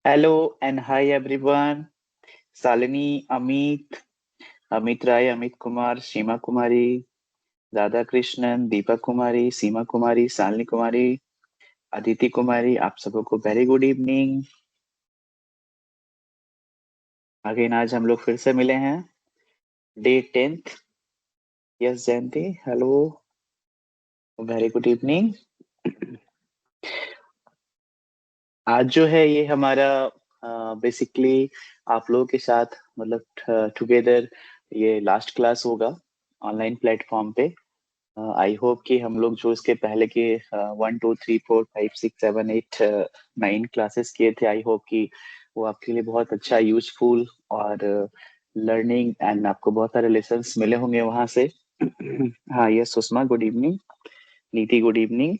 Hello and hi everyone. Salini, Amit Rai, Amit Kumar, Shima Kumari, Radha Krishnan, Deepak Kumari, Seema Kumari, Salini Kumari, Aditi Kumari, आप सबको very good evening. Again आज हम लोग फिर से मिले हैं। Day 10th। यस जयंती, hello, very good evening. आज जो है ये हमारा बेसिकली आप लोगों के साथ मतलब टुगेदर ये लास्ट क्लास होगा ऑनलाइन प्लेटफॉर्म पे। आई होप कि हम लोग जो इसके पहले के 1 2 3 4 5 6 7 8 9 क्लासेस किए थे, आई होप कि वो आपके लिए बहुत अच्छा यूजफुल और लर्निंग एंड आपको बहुत सारे लेसन्स मिले होंगे वहां से। हाँ यस सुषमा, गुड इवनिंग। नीति, गुड इवनिंग।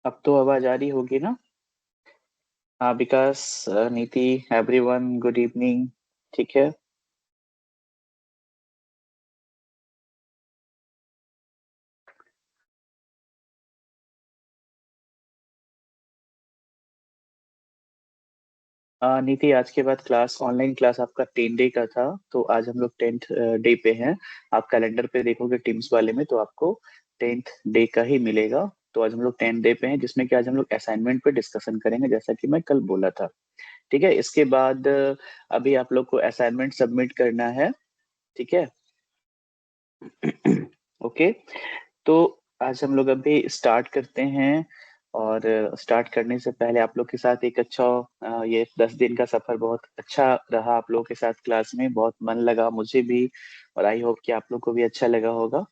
अब तो आवाज आ रही होगी ना? हाँ विकास, नीति, एवरीवन गुड इवनिंग। ठीक है। नीति, आज के बाद क्लास ऑनलाइन क्लास आपका 10 डे का था, तो आज हम लोग 10th डे पे हैं। आप कैलेंडर पे देखोगे टीम्स वाले में तो आपको 10th डे का ही मिलेगा। तो आज हम लोग 10th डे पे हैं, जिसमें कि आज हम लोग असाइनमेंट पे डिस्कशन करेंगे, जैसा कि मैं कल बोला था। ठीक है। इसके बाद अभी आप लोग को असाइनमेंट सबमिट करना है। ठीक है। ओके। तो आज हम लोग अभी स्टार्ट करते हैं। और स्टार्ट करने से पहले आप लोग के साथ एक अच्छा ये 10 दिन का सफर बहुत अच्छा रहा। आप लोगों के साथ क्लास में बहुत मन लगा मुझे भी, और आई होप कि आप लोग को भी अच्छा लगा होगा।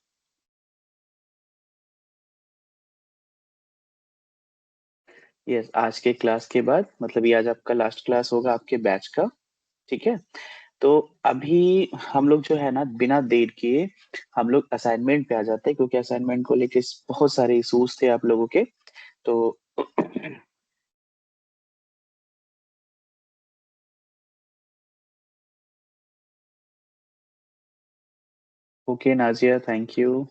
यस, आज के क्लास के बाद मतलब ये आज आपका लास्ट क्लास होगा आपके बैच का। ठीक है। तो अभी हम लोग जो है ना, बिना देर किए हम लोग असाइनमेंट पे आ जाते हैं, क्योंकि असाइनमेंट को लेके बहुत सारे इश्यूज थे आप लोगों के। तो ओके नाजिया, थैंक यू।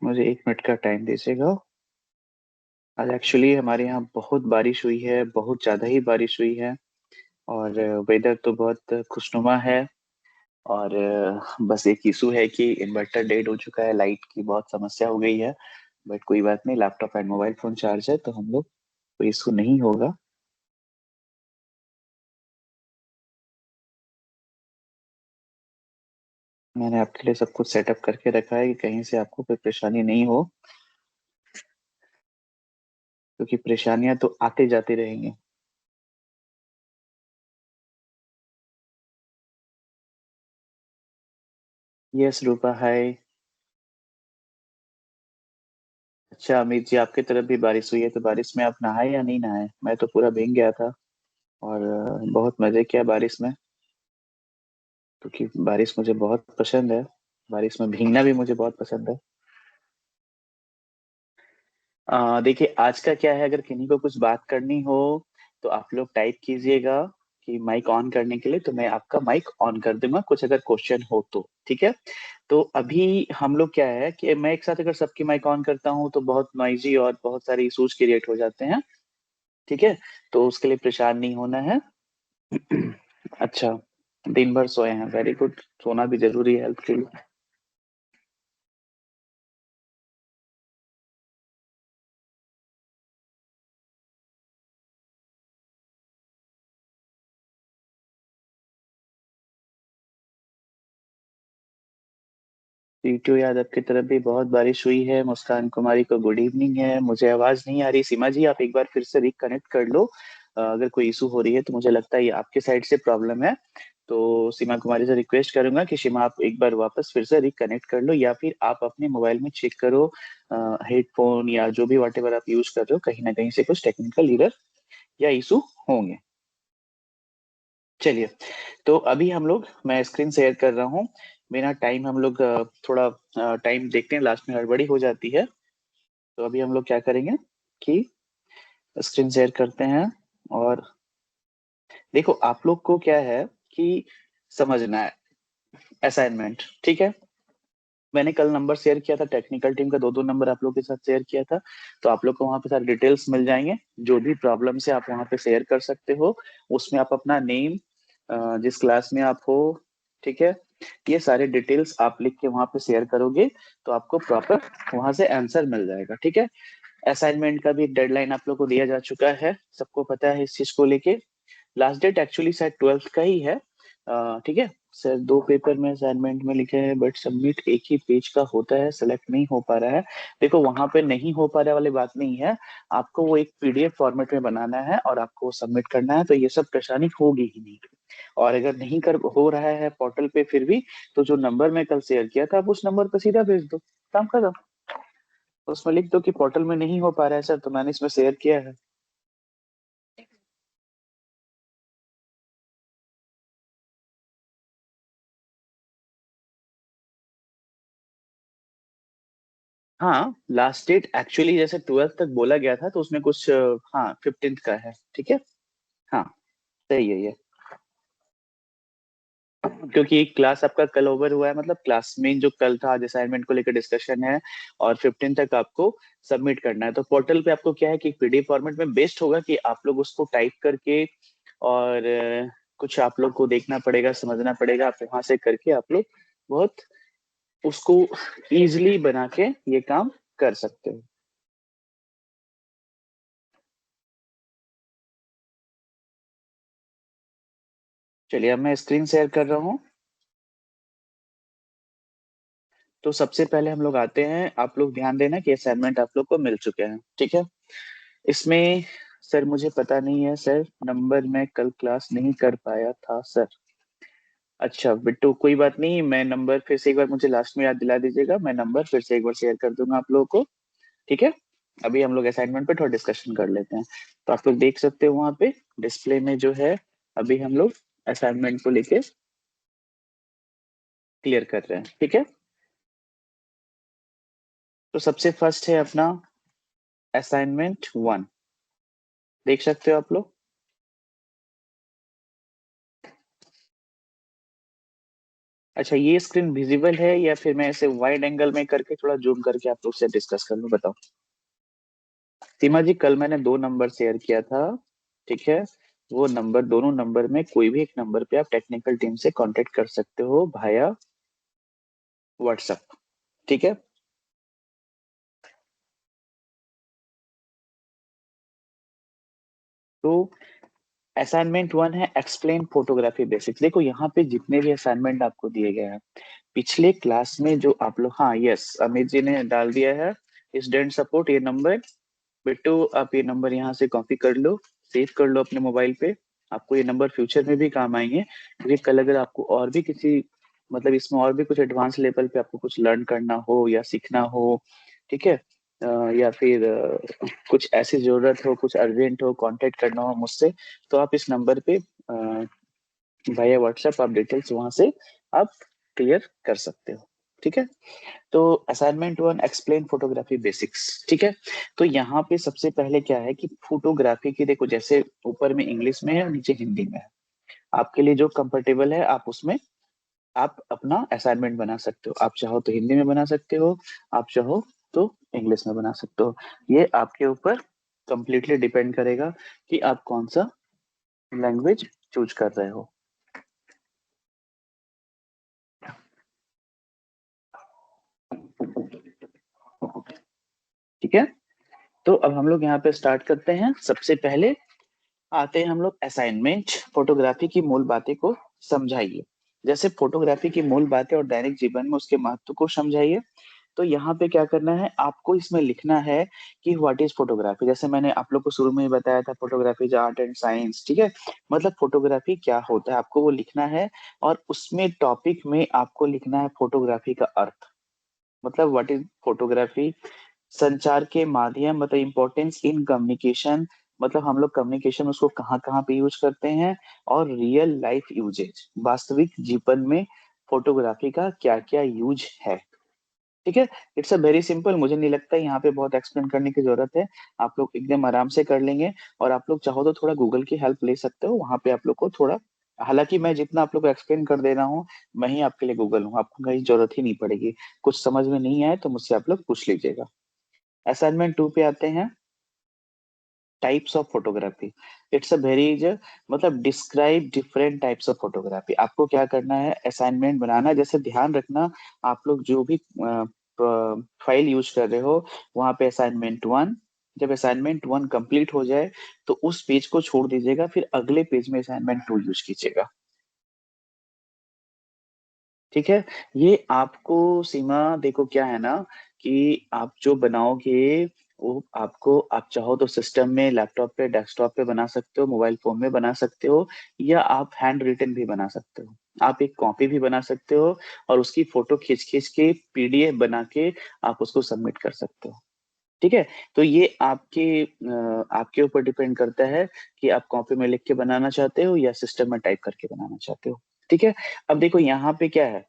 मुझे 1 मिनट का टाइम दीजिएगा। आज एक्चुअली हमारे यहाँ बहुत बारिश हुई है, बहुत ज्यादा ही बारिश हुई है। और वेदर तो बहुत खुशनुमा है। और बस एक इशू है कि इन्वर्टर डेड हो चुका है, लाइट की बहुत समस्या हो गई है। बट कोई बात नहीं, laptop and mobile phone charge है तो हम लोग कोई इशू नहीं होगा। मैंने आपके लिए सब कुछ सेटअप करके रखा है कि कहीं से आपको कोई परेशानी नहीं हो, क्योंकि परेशानियां तो आते जाते रहेंगे। यस रूपा, हाय। अच्छा अमित जी, आपकी तरफ भी बारिश हुई है, तो बारिश में आप नहाए या नहीं नहाए? मैं तो पूरा भीग गया था। और बहुत मजे किया बारिश में, क्योंकि बारिश मुझे बहुत पसंद है। बारिश में भीगना भी मुझे बहुत पसंद है। देखिए आज का क्या है, अगर किन्हीं को कुछ बात करनी हो तो आप लोग टाइप कीजिएगा कि माइक ऑन करने के लिए, तो मैं आपका माइक ऑन कर दूंगा, कुछ अगर क्वेश्चन हो तो। ठीक है। तो अभी हम लोग क्या है कि मैं एक साथ अगर सबकी माइक ऑन करता हूँ तो बहुत नॉइजी और बहुत सारे इश्यूज क्रिएट हो जाते हैं। ठीक है। तो उसके लिए परेशान नहीं होना है। अच्छा, दिन भर सोए हैं, वेरी गुड। सोना भी जरूरी है हेल्थ के लिए। टीटू यादव की तरफ भी बहुत बारिश हुई है। मुस्कान कुमारी को गुड इवनिंग है। मुझे आवाज नहीं आ रही, सीमा जी आप एक बार फिर से रिकनेक्ट कर लो। अगर कोई इशू हो रही है तो मुझे लगता है ये आपके साइड से प्रॉब्लम है। तो सीमा कुमारी से रिक्वेस्ट करूंगा कि सीमा आप एक बार वापस फिर से रिकनेक्ट कर लो, या फिर आप अपने मोबाइल में चेक करो हेडफोन या जो भी व्हाटएवर आप यूज कर रहे हो, कहीं ना कहीं से कुछ टेक्निकल एरर या इशू होंगे। चलिए, तो अभी हम लोग, मैं स्क्रीन शेयर कर रहा हूँ। बिना टाइम हम लोग थोड़ा टाइम देखते हैं, लास्ट में हड़बड़ी हो जाती है। तो अभी हम लोग क्या करेंगे कि स्क्रीन शेयर करते हैं, और देखो आप लोग को क्या है कि समझना है असाइनमेंट, ठीक है। मैंने कल नंबर शेयर किया था टेक्निकल टीम का, दो दो नंबर आप लोग के साथ शेयर किया था। तो आप लोग को वहां पे सारे डिटेल्स मिल जाएंगे, जो भी प्रॉब्लम से आप वहां पे शेयर कर सकते हो। उसमें आप अपना नेम, जिस क्लास में आप हो, ठीक है, ये सारे डिटेल्स आप लिख के वहां पे शेयर करोगे, तो आपको प्रॉपर वहां से आंसर मिल जाएगा, ठीक है। असाइनमेंट का भी डेडलाइन आप लोग को दिया जा चुका है, सबको पता है इस चीज को लेके। लास्ट डेट एक्चुअली शायद 12th का ही है, ठीक है। सर दो पेपर में असाइनमेंट में लिखे हैं, बट सबमिट एक ही पेज का होता है, सेलेक्ट नहीं हो पा रहा है। देखो वहां पे नहीं हो पा रहा वाली बात नहीं है, आपको वो एक पीडीएफ फॉर्मेट में बनाना है और आपको सबमिट करना है, तो ये सब परेशानी होगी ही नहीं। और अगर नहीं कर हो रहा है पोर्टल पे फिर भी, तो जो नंबर मैं कल शेयर किया था आप उस नंबर पर सीधा भेज दो, काम खत्म। उसमें लिख दो कि पोर्टल में नहीं हो पा रहा है सर, तो मैंने इसमें शेयर किया है। हाँ, लास्ट डेट एक्चुअली जैसे 12th तक बोला गया था, तो उसमें कुछ हाँ 15th का है, ठीक है। हाँ, सही है ये। क्योंकि एक क्लास आपका कल ओवर हुआ है, मतलब क्लास में जो कल था, आज असाइनमेंट को लेकर डिस्कशन है, और 15 तक आपको सबमिट करना है। तो पोर्टल पे आपको क्या है कि पीडीएफ फॉर्मेट में बेस्ट होगा कि आप लोग उसको टाइप करके, और कुछ आप लोग को देखना पड़ेगा, समझना पड़ेगा, आप वहां से करके आप लोग बहुत उसको इजिली बना के ये काम कर सकते हो। चलिए, अब मैं स्क्रीन शेयर कर रहा हूँ। तो सबसे पहले हम लोग आते हैं, आप लोग ध्यान देना कि असाइनमेंट आप लोग को मिल चुके हैं, ठीक है। इसमें सर मुझे पता नहीं है सर, नंबर मैं कल क्लास नहीं कर पाया था सर। अच्छा बिट्टू, कोई बात नहीं, मैं नंबर फिर से एक बार, मुझे लास्ट में याद दिला दीजिएगा, मैं नंबर फिर से एक बार शेयर कर दूंगा आप लोगों को, ठीक है। अभी हम लोग असाइनमेंट पे थोड़ा डिस्कशन कर लेते हैं। तो आप लोग देख सकते हो वहां पे डिस्प्ले में जो है, अभी हम लोग असाइनमेंट को लेके क्लियर कर रहे हैं, ठीक है। तो सबसे फर्स्ट है अपना असाइनमेंट 1, देख सकते हो आप लोग। अच्छा, ये स्क्रीन विजिबल है, या फिर मैं इसे वाइड एंगल में करके थोड़ा जूम करके आप लोग से डिस्कस कर लूं, बताओ। सीमा जी, कल मैंने दो नंबर शेयर किया था, ठीक है। वो नंबर, दोनों नंबर में कोई भी एक नंबर पे आप टेक्निकल टीम से कांटेक्ट कर सकते हो भाया व्हाट्सएप, ठीक है। तो असाइनमेंट 1 है एक्सप्लेन फोटोग्राफी बेसिक्स। देखो यहाँ पे जितने भी असाइनमेंट आपको दिए गए हैं पिछले क्लास में, जो आप लोग, हाँ यस, अमित जी ने डाल दिया है स्टूडेंट सपोर्ट, ये नंबर। बिट्टू आप ये नंबर यहाँ से कॉपी कर लो, सेव कर लो अपने मोबाइल पे। आपको ये नंबर फ्यूचर में भी काम आएंगे, क्योंकि कल अगर आपको और भी किसी, मतलब इसमें और भी कुछ एडवांस लेवल पे आपको कुछ लर्न करना हो या सीखना हो, ठीक है, या फिर कुछ ऐसी जरूरत हो, कुछ अर्जेंट हो, कांटेक्ट करना हो मुझसे, तो आप इस नंबर पे वाया व्हाट्सएप आप डिटेल्स वहां से आप क्लियर कर सकते हो, ठीक है। तो असाइनमेंट 1 एक्सप्लेन फोटोग्राफी बेसिक्स, ठीक है। तो यहाँ पे सबसे पहले क्या है कि फोटोग्राफी की, देखो जैसे ऊपर में इंग्लिश में है और नीचे हिंदी में है, आपके लिए जो कंफर्टेबल है आप उसमें आप अपना असाइनमेंट बना सकते हो। आप चाहो तो हिंदी में बना सकते हो, आप चाहो तो इंग्लिश में बना सकते हो। ये आपके ऊपर कंप्लीटली डिपेंड करेगा कि आप कौन सा लैंग्वेज चूज कर रहे हो, ठीक है। तो अब हम लोग यहाँ पे स्टार्ट करते हैं। सबसे पहले आते हैं हम लोग असाइनमेंट, फोटोग्राफी की मूल बातें को समझाइए। जैसे फोटोग्राफी की मूल बातें और दैनिक जीवन में उसके महत्व को समझाइए। तो यहाँ पे क्या करना है, आपको इसमें लिखना है कि व्हाट इज फोटोग्राफी। जैसे मैंने आप लोग को शुरू में ही बताया था, photography is art and science, ठीक है। मतलब फोटोग्राफी क्या होता है आपको वो लिखना है, और उसमें टॉपिक में आपको लिखना है फोटोग्राफी का अर्थ, मतलब व्हाट इज फोटोग्राफी। संचार के माध्यम, मतलब इम्पोर्टेंस इन कम्युनिकेशन, मतलब हम लोग कम्युनिकेशन उसको कहाँ कहाँ पे यूज करते हैं, और रियल लाइफ यूजेज, वास्तविक जीवन में फोटोग्राफी का क्या क्या यूज है, ठीक है। इट्स अ वेरी सिंपल, मुझे नहीं लगता यहाँ पे बहुत एक्सप्लेन करने की जरूरत है, आप लोग एकदम आराम से कर लेंगे। और आप लोग चाहो तो थोड़ा गूगल की हेल्प ले सकते हो, वहां पे आप लोग को थोड़ा, हालांकि मैं जितना आप लोग को एक्सप्लेन कर दे रहा हूँ, मैं ही आपके लिए गूगल हूँ, आपको कहीं जरूरत ही नहीं पड़ेगी। कुछ समझ में नहीं आए तो मुझसे आप लोग पूछ लीजिएगा। असाइनमेंट 2 पे आते हैं, types of photography. It's a very, मतलब describe different types of photography. आपको क्या करना है, असाइनमेंट बनाना, जैसे ध्यान रखना, आप लोग जो भी फाइल यूज कर रहे हो, वहां पे असाइनमेंट 1, जब असाइनमेंट 1 कंप्लीट हो जाए तो उस पेज को छोड़ दीजिएगा, फिर अगले पेज में असाइनमेंट 2 यूज कीजिएगा, ठीक है। ये आपको सीमा, देखो क्या है ना, कि आप जो बनाओगे वो आपको, आप चाहो तो सिस्टम में, लैपटॉप पे, डेस्कटॉप पे बना सकते हो, मोबाइल फोन में बना सकते हो, या आप हैंड रिटन भी बना सकते हो। आप एक कॉपी भी बना सकते हो, और उसकी फोटो खींच खींच के पीडीएफ बना के आप उसको सबमिट कर सकते हो, ठीक है। तो ये आपके ऊपर डिपेंड करता है कि आप कॉपी में लिख के बनाना चाहते हो या सिस्टम में टाइप करके बनाना चाहते हो, ठीक है। अब देखो यहाँ पे क्या है,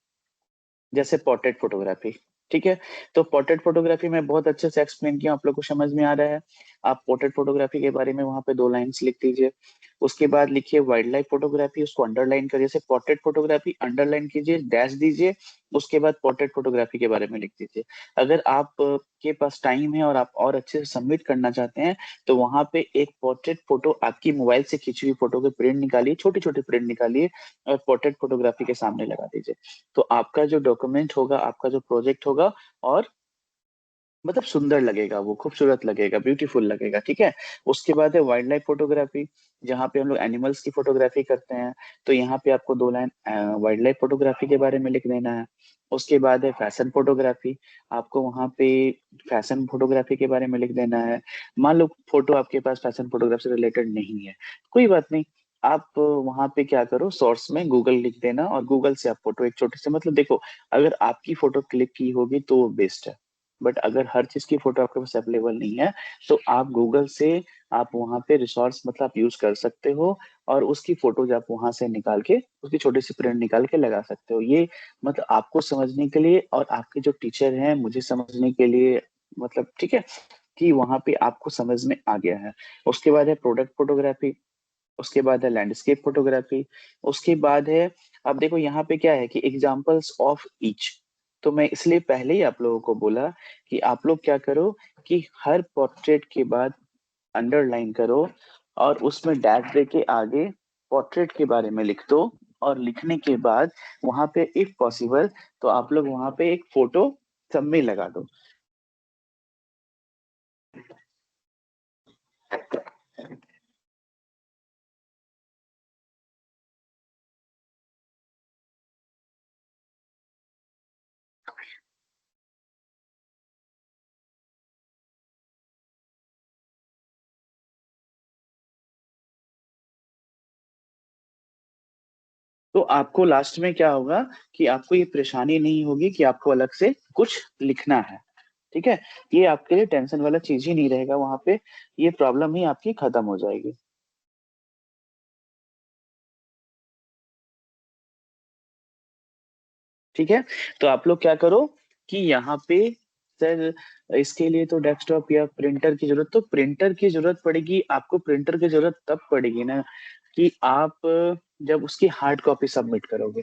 जैसे पोर्ट्रेट फोटोग्राफी, ठीक है। तो पोर्ट्रेट फोटोग्राफी में बहुत अच्छे से एक्सप्लेन किया, आप लोग को समझ में आ रहा है। आप पोर्ट्रेट फोटोग्राफी के बारे में वहां पे 2 लाइंस लिख दीजिए। उसके बाद लिखिए वाइल्ड लाइफ फोटोग्राफी, उसको अंडरलाइन करिए, जैसे पोर्ट्रेट फोटोग्राफी अंडरलाइन कीजिए, डैश दीजिए। उसके बाद पोर्ट्रेट फोटोग्राफी के बारे में लिख दीजिए। अगर आप के पास टाइम है और आप और अच्छे से सबमिट करना चाहते हैं, तो वहां पे एक पोर्ट्रेट फोटो, आपकी मोबाइल से खींची हुई फोटो के प्रिंट निकालिए, छोटी छोटी प्रिंट निकालिए, और पोर्ट्रेट फोटोग्राफी के सामने लगा दीजिए। तो आपका जो डॉक्यूमेंट होगा, आपका जो प्रोजेक्ट होगा, और मतलब सुंदर लगेगा, वो खूबसूरत लगेगा, ब्यूटीफुल लगेगा, ठीक है। उसके बाद है वाइल्ड लाइफ फोटोग्राफी, जहाँ पे हम लोग एनिमल्स की फोटोग्राफी करते हैं। तो यहाँ पे आपको 2 लाइन वाइल्ड लाइफ फोटोग्राफी के बारे में लिख देना है। उसके बाद है फैशन फोटोग्राफी, आपको वहाँ पे फैशन फोटोग्राफी के बारे में लिख देना है। मान लो फोटो आपके पास फैशन फोटोग्राफी से रिलेटेड नहीं है, कोई बात नहीं, आप वहां पे क्या करो, सोर्स में गूगल लिख देना, और गूगल से आप फोटो एक छोटे से, मतलब देखो, अगर आपकी फोटो क्लिक की होगी तो वो बेस्ट है, बट अगर हर चीज की फोटो आपके पास अवेलेबल नहीं है, तो आप गूगल से, आप वहां पे रिसोर्स मतलब आप यूज कर सकते हो, और उसकी फोटोज आप वहां से निकाल के, उसकी छोटी सी प्रिंट निकाल के लगा सकते हो। ये मतलब आपको समझने के लिए, और आपके जो टीचर हैं मुझे समझने के लिए, मतलब ठीक है, कि वहां पे आपको समझ में आ गया है। उसके बाद है प्रोडक्ट फोटोग्राफी, उसके बाद है लैंडस्केप फोटोग्राफी, उसके बाद है, अब देखो यहाँ पे क्या है कि एग्जाम्पल्स ऑफ ईच। तो मैं इसलिए पहले ही आप लोगों को बोला कि आप लोग क्या करो, कि हर पोर्ट्रेट के बाद अंडरलाइन करो, और उसमें डैश दे के आगे पोर्ट्रेट के बारे में लिख दो, और लिखने के बाद वहां पे इफ पॉसिबल, तो आप लोग वहां पे एक फोटो सब में लगा दो। तो आपको लास्ट में क्या होगा, कि आपको ये परेशानी नहीं होगी कि आपको अलग से कुछ लिखना है, ठीक है। ये आपके लिए टेंशन वाला चीज ही नहीं रहेगा वहां पे, ये प्रॉब्लम ही आपकी खत्म हो जाएगी, ठीक है। तो आप लोग क्या करो, कि यहाँ पे, सर इसके लिए तो डेस्कटॉप या प्रिंटर की जरूरत, तो प्रिंटर की जरूरत पड़ेगी आपको, प्रिंटर की जरूरत तब पड़ेगी ना, कि आप जब उसकी हार्ड कॉपी सबमिट करोगे,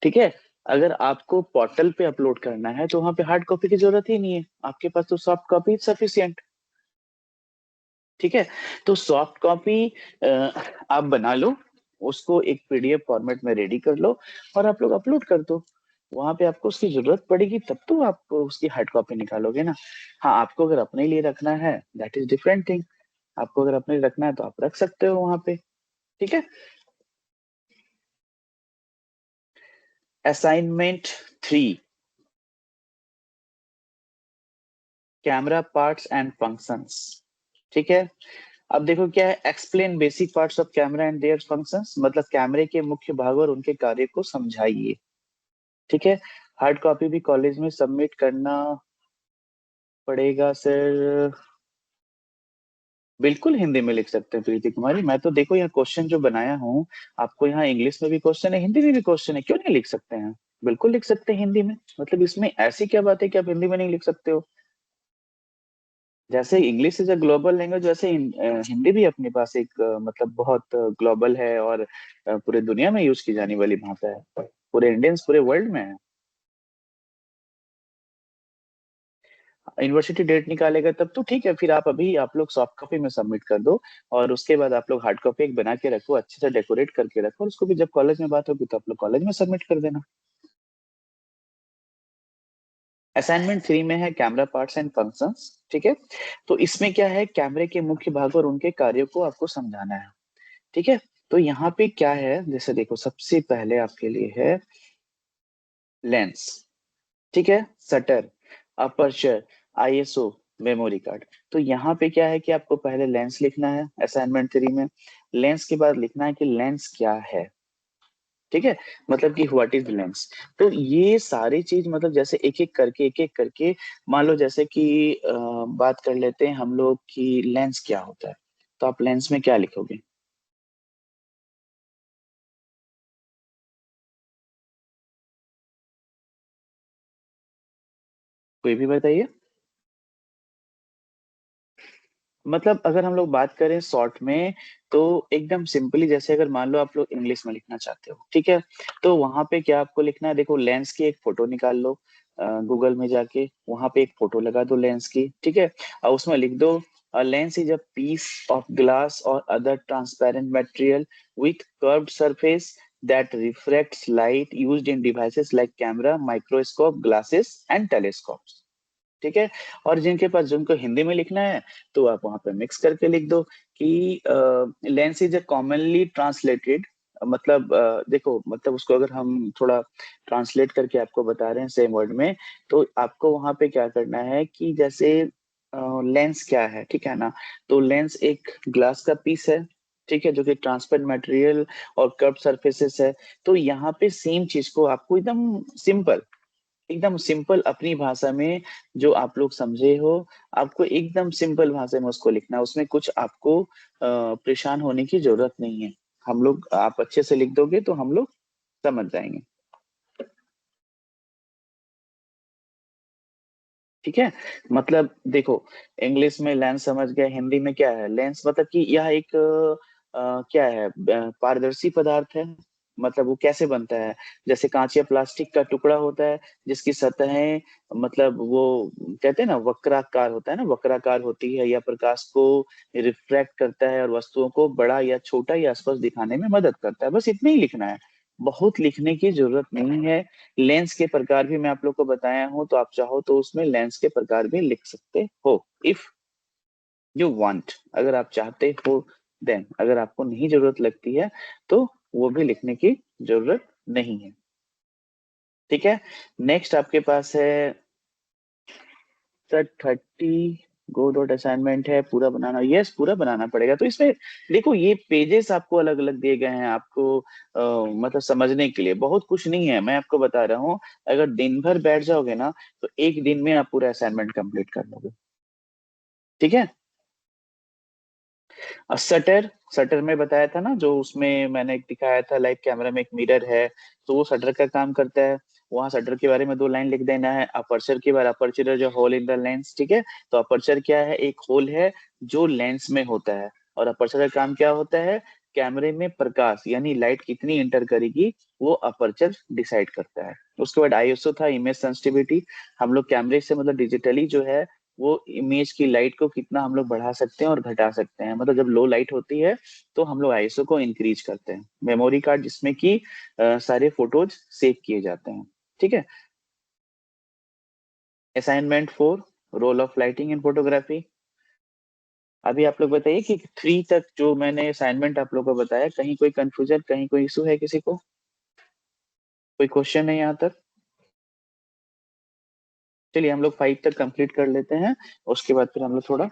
ठीक है। अगर आपको पोर्टल पे अपलोड करना है तो वहां पे हार्ड कॉपी की जरूरत ही नहीं है, आपके पास तो सॉफ्ट कॉपी सफिशियंट, ठीक है। तो सॉफ्ट कॉपी आप बना लो, उसको एक पीडीएफ फॉर्मेट में रेडी कर लो, और आप लोग अपलोड कर दो। वहां पे आपको उसकी जरूरत पड़ेगी तब तो आप उसकी हार्ड कॉपी निकालोगे ना। हाँ, आपको अगर अपने लिए रखना है, दैट इज डिफरेंट थिंग, आपको अगर अपने लिए रखना है तो आप रख सकते हो वहां पे, ठीक है। Assignment 3, camera parts and functions, ठीक है। अब देखो क्या है, explain basic parts of camera and their functions, मतलब कैमरे के मुख्य भाग और उनके कार्य को समझाइए, ठीक है। हार्ड कॉपी भी कॉलेज में सबमिट करना पड़ेगा सर? बिल्कुल हिंदी में लिख सकते हैं प्रीति कुमारी। मैं तो देखो यहाँ क्वेश्चन जो बनाया हूँ, आपको यहाँ इंग्लिश में भी क्वेश्चन है, हिंदी में भी क्वेश्चन है, क्यों नहीं लिख सकते हैं? बिल्कुल लिख सकते हैं हिंदी में, मतलब इसमें ऐसी क्या बात है कि आप हिंदी में नहीं लिख सकते हो? जैसे English is a global language, वैसे हिंदी भी अपने पास एक मतलब बहुत ग्लोबल है, और पूरे दुनिया में यूज की जाने वाली भाषा है, पूरे इंडियंस पूरे वर्ल्ड में है। यूनिवर्सिटी डेट निकालेगा तब तो ठीक है, फिर आप अभी आप लोग सॉफ्ट कॉपी में सबमिट कर दो, और उसके बाद आप लोग हार्ड कॉपी एक बना के रखो, अच्छे से डेकोरेट करके रखो, और उसको भी जब कॉलेज में बात होगी तो आप लोग कॉलेज में सबमिट कर देना। असाइनमेंट 3 में है कैमरा पार्ट्स एंड फंक्शंस, ठीक है। तो इसमें क्या है, कैमरे के मुख्य भाग और उनके कार्यों को आपको समझाना है, ठीक है। तो यहाँ पे क्या है, जैसे देखो सबसे पहले आपके लिए है लेंस, ठीक है, shutter, aperture, ISO, memory card. तो यहाँ पे क्या है कि आपको पहले लेंस लिखना है असाइनमेंट 3 में, लेंस के बाद लिखना है कि लेंस क्या है, ठीक है, मतलब कि व्हाट इज लेंस। तो ये सारी चीज मतलब जैसे एक एक करके मान लो जैसे कि बात कर लेते हैं हम लोग कि लेंस क्या होता है, तो आप लेंस में क्या लिखोगे? कोई भी बताइए। मतलब अगर हम लोग बात करें शॉर्ट में, तो एकदम सिंपली, जैसे अगर मान लो आप लोग इंग्लिश में लिखना चाहते हो, ठीक है, तो वहां पे क्या आपको लिखना है, देखो लेंस की एक फोटो निकाल लो, गूगल में जाके वहां पे एक फोटो लगा दो लेंस की, ठीक है, और उसमें लिख दो lens is a piece of glass और other transparent material with curved surface that reflects light used in devices like camera, microscope, glasses and telescopes, ठीक है। और जिनके पास जिनको हिंदी में लिखना है, तो आप वहां पे मिक्स करके लिख दो कि lens is a commonly translated, मतलब देखो मतलब उसको अगर हम थोड़ा ट्रांसलेट करके आपको बता रहे हैं सेम वर्ड में, तो आपको वहां पे क्या करना है कि जैसे लेंस क्या है, ठीक है ना, तो लेंस एक ग्लास का पीस है, ठीक है, जो कि ट्रांसपेरेंट मटेरियल और कर्व सरफेसेस है। तो यहाँ पे सेम चीज को आपको एकदम सिंपल अपनी भाषा में, जो आप लोग समझे हो, आपको एकदम सिंपल भाषा में उसको लिखना है, उसमें कुछ आपको परेशान होने की जरूरत नहीं है। हम लोग आप अच्छे से लिख दोगे तो हम लोग समझ जाएंगे, ठीक है। मतलब देखो इंग्लिश में लेंस समझ गए, हिंदी में क्या है लेंस, मतलब कि यह एक क्या है, पारदर्शी पदार्थ है। मतलब वो कैसे बनता है, जैसे कांच या प्लास्टिक का टुकड़ा होता है जिसकी सतहें, मतलब वो कहते हैं ना वक्राकार होता है ना, वक्राकार होती है, या प्रकाश को रिफ्रैक्ट करता है और वस्तुओं को बड़ा या छोटा या स्पष्ट दिखाने में मदद करता है, बस इतना ही लिखना है, बहुत लिखने की जरूरत नहीं है। लेंस के प्रकार भी मैं आप लोग को बताया हूं, तो आप चाहो तो उसमें लेंस के प्रकार भी लिख सकते हो, इफ यू वांट, अगर आप चाहते हो, देन अगर आपको नहीं जरूरत लगती है तो वो भी लिखने की जरूरत नहीं है, ठीक है। नेक्स्ट आपके पास है सर 30 गो डॉट असाइनमेंट है, पूरा बनाना, यस पूरा बनाना पड़ेगा। तो इसमें देखो ये पेजेस आपको अलग अलग दिए गए हैं आपको, मतलब समझने के लिए बहुत कुछ नहीं है, मैं आपको बता रहा हूँ। अगर दिन भर बैठ जाओगे ना, तो एक दिन में आप पूरा असाइनमेंट कंप्लीट कर लोगे, ठीक है। और शटर, शटर में बताया था ना, जो उसमें मैंने एक दिखाया था लाइव कैमरा में एक मिरर है, तो वो शटर का काम करता है। वहां शटर के बारे में 2 लाइन लिख देना है। अपर्चर के बारे, अपर्चर जो होल इन द लेंस, ठीक है। तो अपर्चर क्या है, एक होल है जो लेंस में होता है, और अपर्चर का काम क्या होता है, कैमरे में प्रकाश यानी लाइट कितनी इंटर करेगी, वो अपर्चर डिसाइड करता है। उसके बाद आईएसओ था, इमेज सेंसिटिविटी, हम लोग कैमरे से मतलब डिजिटली जो है वो इमेज की लाइट को कितना हम लोग बढ़ा सकते हैं और घटा सकते हैं, मतलब जब लो लाइट होती है तो हम लोग आईएसओ को इंक्रीज करते हैं। मेमोरी कार्ड जिसमें कि सारे फोटोज सेव किए जाते हैं, ठीक है। Assignment 4, role of lighting in photography. अभी आप लोग बताइए कि 3 तक जो मैंने असाइनमेंट आप लोग को बताया, कहीं कोई कंफ्यूजन, कहीं कोई इशू है, किसी को कोई क्वेश्चन है यहाँ तक? चलिए हम लोग 5 तक कंप्लीट कर लेते हैं, उसके बाद फिर हम लोग थोड़ा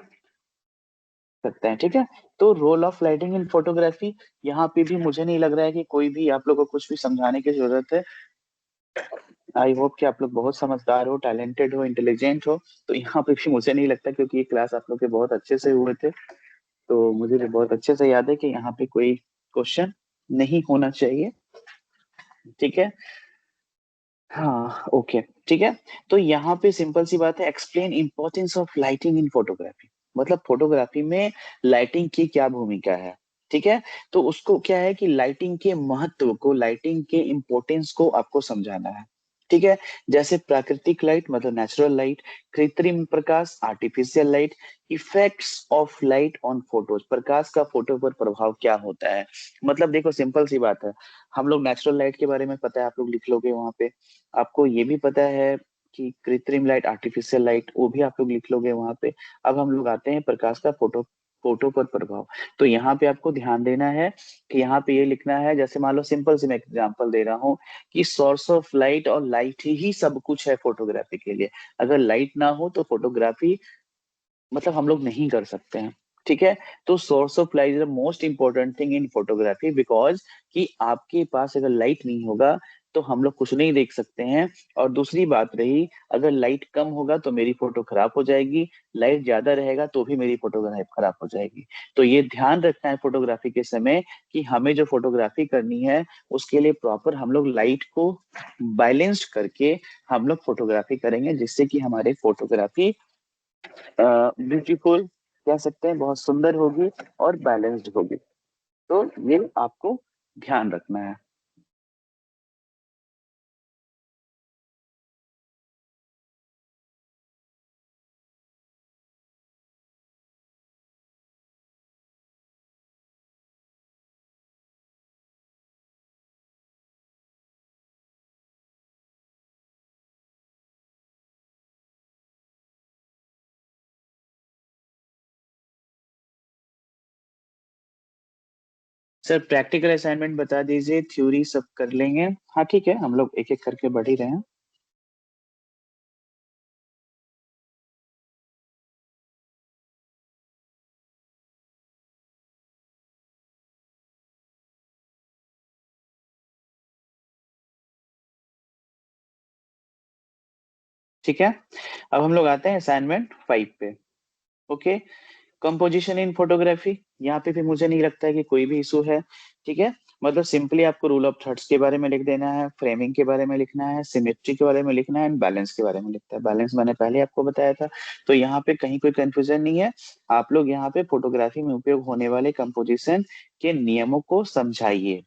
करते हैं, ठीक है। तो role of lighting in photography, यहाँ पे भी मुझे नहीं लग रहा है कि कोई भी आप लोगों को कुछ भी समझाने की जरूरत है। आई होप कि आप लोग बहुत समझदार हो, टैलेंटेड हो, इंटेलिजेंट हो। तो यहाँ पे भी मुझे नहीं लगता, क्योंकि ये क्लास आप लोग के बहुत अच्छे से हुए थे, तो मुझे भी बहुत अच्छे से याद है कि यहाँ पे कोई क्वेश्चन नहीं होना चाहिए, ठीक है। हाँ ओके, ठीक है। तो यहाँ पे सिंपल सी बात है, explain importance of lighting in photography. मतलब फोटोग्राफी में लाइटिंग की क्या भूमिका है, ठीक है। तो उसको क्या है कि लाइटिंग के महत्व को, लाइटिंग के इम्पोर्टेंस को आपको समझाना है, ठीक है। जैसे प्राकृतिक लाइट मतलब नेचुरल लाइट, कृत्रिम प्रकाश artificial light, effects of light on photos, प्रकाश का फोटो पर प्रभाव क्या होता है। मतलब देखो सिंपल सी बात है, हम लोग नेचुरल लाइट के बारे में पता है, आप लोग लिख लोगे वहां पे। आपको ये भी पता है कि कृत्रिम लाइट आर्टिफिशियल लाइट, वो भी आप लोग लिख लोगे वहां पे। अब हम लोग आते हैं प्रकाश का फोटो फोटो पर प्रभाव। तो यहाँ पे आपको ध्यान देना है कि यहाँ पे ये लिखना है, जैसे मान लो सिंपल से मैं एग्जांपल दे रहा हूँ कि सोर्स ऑफ लाइट, और लाइट ही सब कुछ है फोटोग्राफी के लिए। अगर लाइट ना हो तो फोटोग्राफी मतलब हम लोग नहीं कर सकते हैं, ठीक है। तो source of light is the most important thing in photography, because कि आपके पास अगर लाइट नहीं होगा तो हम लोग कुछ नहीं देख सकते हैं। और दूसरी बात रही, अगर लाइट कम होगा तो मेरी फोटो खराब हो जाएगी, लाइट ज्यादा रहेगा तो भी मेरी फोटोग्राफ खराब हो जाएगी। तो ये ध्यान रखना है फोटोग्राफी के समय कि हमें जो फोटोग्राफी करनी है उसके लिए प्रॉपर हम लोग लाइट को बैलेंस्ड करके हम लोग फोटोग्राफी करेंगे, जिससे कि हमारे फोटोग्राफी ब्यूटीफुल कह सकते हैं, बहुत सुंदर होगी और बैलेंस्ड होगी। तो ये आपको ध्यान रखना है। सर प्रैक्टिकल असाइनमेंट बता दीजिए, थ्योरी सब कर लेंगे। हाँ ठीक है, हम लोग एक एक करके बढ़ ही रहे हैं। ठीक है, अब हम लोग आते हैं असाइनमेंट 5 पे। ओके, कंपोजिशन इन फोटोग्राफी, यहाँ पे भी मुझे नहीं लगता है कि कोई भी इशू है, ठीक है। मतलब सिंपली आपको रूल ऑफ थर्ड्स के बारे में लिख देना है, फ्रेमिंग के बारे में लिखना है, सिमेट्री के बारे में लिखना है, एंड बैलेंस के बारे में लिखता है। बैलेंस मैंने पहले आपको बताया था, तो यहाँ पे कहीं कोई कंफ्यूजन नहीं है। आप लोग यहाँ पे फोटोग्राफी में उपयोग होने वाले कंपोजिशन के नियमों को समझाइए,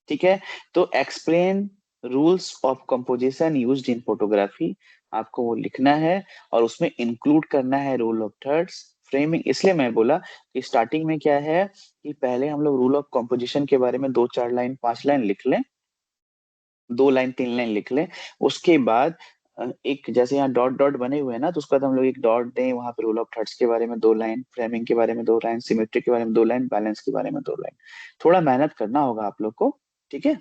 ठीक है। तो explain rules of composition used in photography, आपको वो लिखना है और उसमें इंक्लूड करना है रूल ऑफ थर्ड्स। फ्रेमिंग इसलिए मैं बोला कि स्टार्टिंग में क्या है कि पहले हम लोग रूल ऑफ कंपोजिशन के बारे में 2 4 लाइन 5 लाइन लिख लें, 2 लाइन 3 लाइन लिख लें। उसके बाद एक जैसे यहाँ डॉट डॉट बने हुए हैं ना, तो उसके बाद हम लोग एक डॉट दें वहां पे, रूल ऑफ थर्ड्स के बारे में 2 लाइन, फ्रेमिंग के बारे में 2 लाइन, सिमेट्री के बारे में 2 लाइन, बैलेंस के बारे में 2 लाइन। थोड़ा मेहनत करना होगा आप लोग को, ठीक है।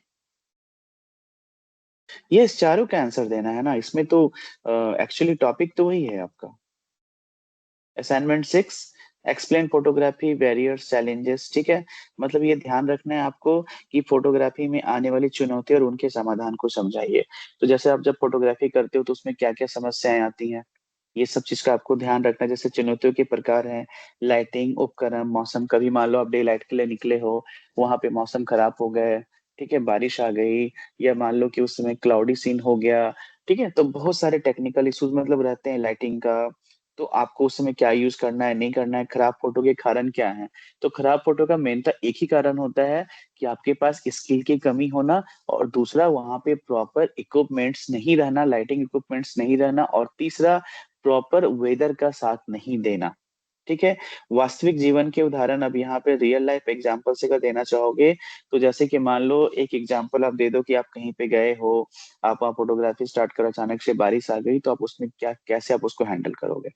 ये इस चारों का आंसर देना है ना, इसमें तो एक्चुअली टॉपिक तो वही है आपका। Assignment 6, explain photography barriers challenges, ठीक है। मतलब ये ध्यान रखना है आपको कि फोटोग्राफी में आने वाली चुनौती और उनके समाधान को समझाइए। तो जैसे आप जब फोटोग्राफी करते हो तो उसमें क्या क्या समस्याएं आती हैं, ये सब चीज का आपको ध्यान रखना है। जैसे चुनौतियों के प्रकार हैं, लाइटिंग उपकरण, मौसम, कभी मान लो आप डे लाइट के लिए निकले हो, वहां पे मौसम खराब हो गए, ठीक है, बारिश आ गई, या मान लो कि उस समय क्लाउडी सीन हो गया, ठीक है। तो बहुत सारे टेक्निकल इश्यूज मतलब रहते हैं लाइटिंग का। तो आपको उस समय क्या यूज करना है, नहीं करना है, खराब फोटो के कारण क्या है। तो खराब फोटो का मेन तो एक ही कारण होता है कि आपके पास स्किल की कमी होना, और दूसरा वहां पे प्रॉपर इक्विपमेंट्स नहीं रहना, लाइटिंग इक्विपमेंट्स नहीं रहना, और तीसरा प्रॉपर वेदर का साथ नहीं देना, ठीक है। वास्तविक जीवन के उदाहरण अब यहाँ पे रियल लाइफ एग्जांपल से अगर देना चाहोगे, तो जैसे कि मान लो एक एग्जांपल आप दे दो कि आप कहीं पे गए हो, आप वहाँ फोटोग्राफी स्टार्ट कर, अचानक से बारिश आ गई, तो आप उसमें क्या, कैसे आप उसको हैंडल करोगे,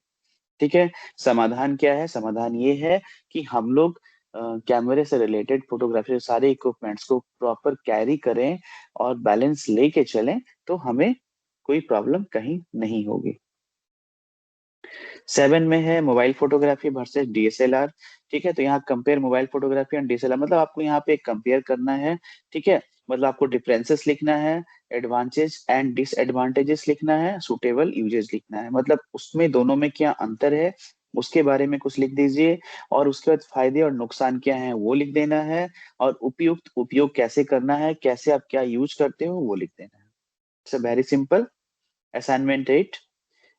ठीक है। समाधान क्या है, समाधान ये है कि हम लोग कैमरे से रिलेटेड फोटोग्राफी सारे इक्विपमेंट्स को प्रॉपर कैरी करें और बैलेंस लेके चलें, तो हमें कोई प्रॉब्लम कहीं नहीं होगी। सेवन में है मोबाइल फोटोग्राफी वर्सेस डीएसएलआर। ठीक है, तो यहाँ compare mobile photography and DSLR, मतलब आपको यहाँ पे कंपेयर करना है। ठीक है, मतलब आपको डिफरेंसेस लिखना है, एडवांटेज एंड डिसएडवांटेजेस लिखना है, सुटेबल यूजेस लिखना है, मतलब उसमें दोनों में क्या अंतर है उसके बारे में कुछ लिख दीजिए। और उसके बाद फायदे और नुकसान क्या है वो लिख देना है। और उपयुक्त उपयोग कैसे करना है, कैसे आप क्या यूज करते हो वो लिख देना है। It's very simple. Assignment 8,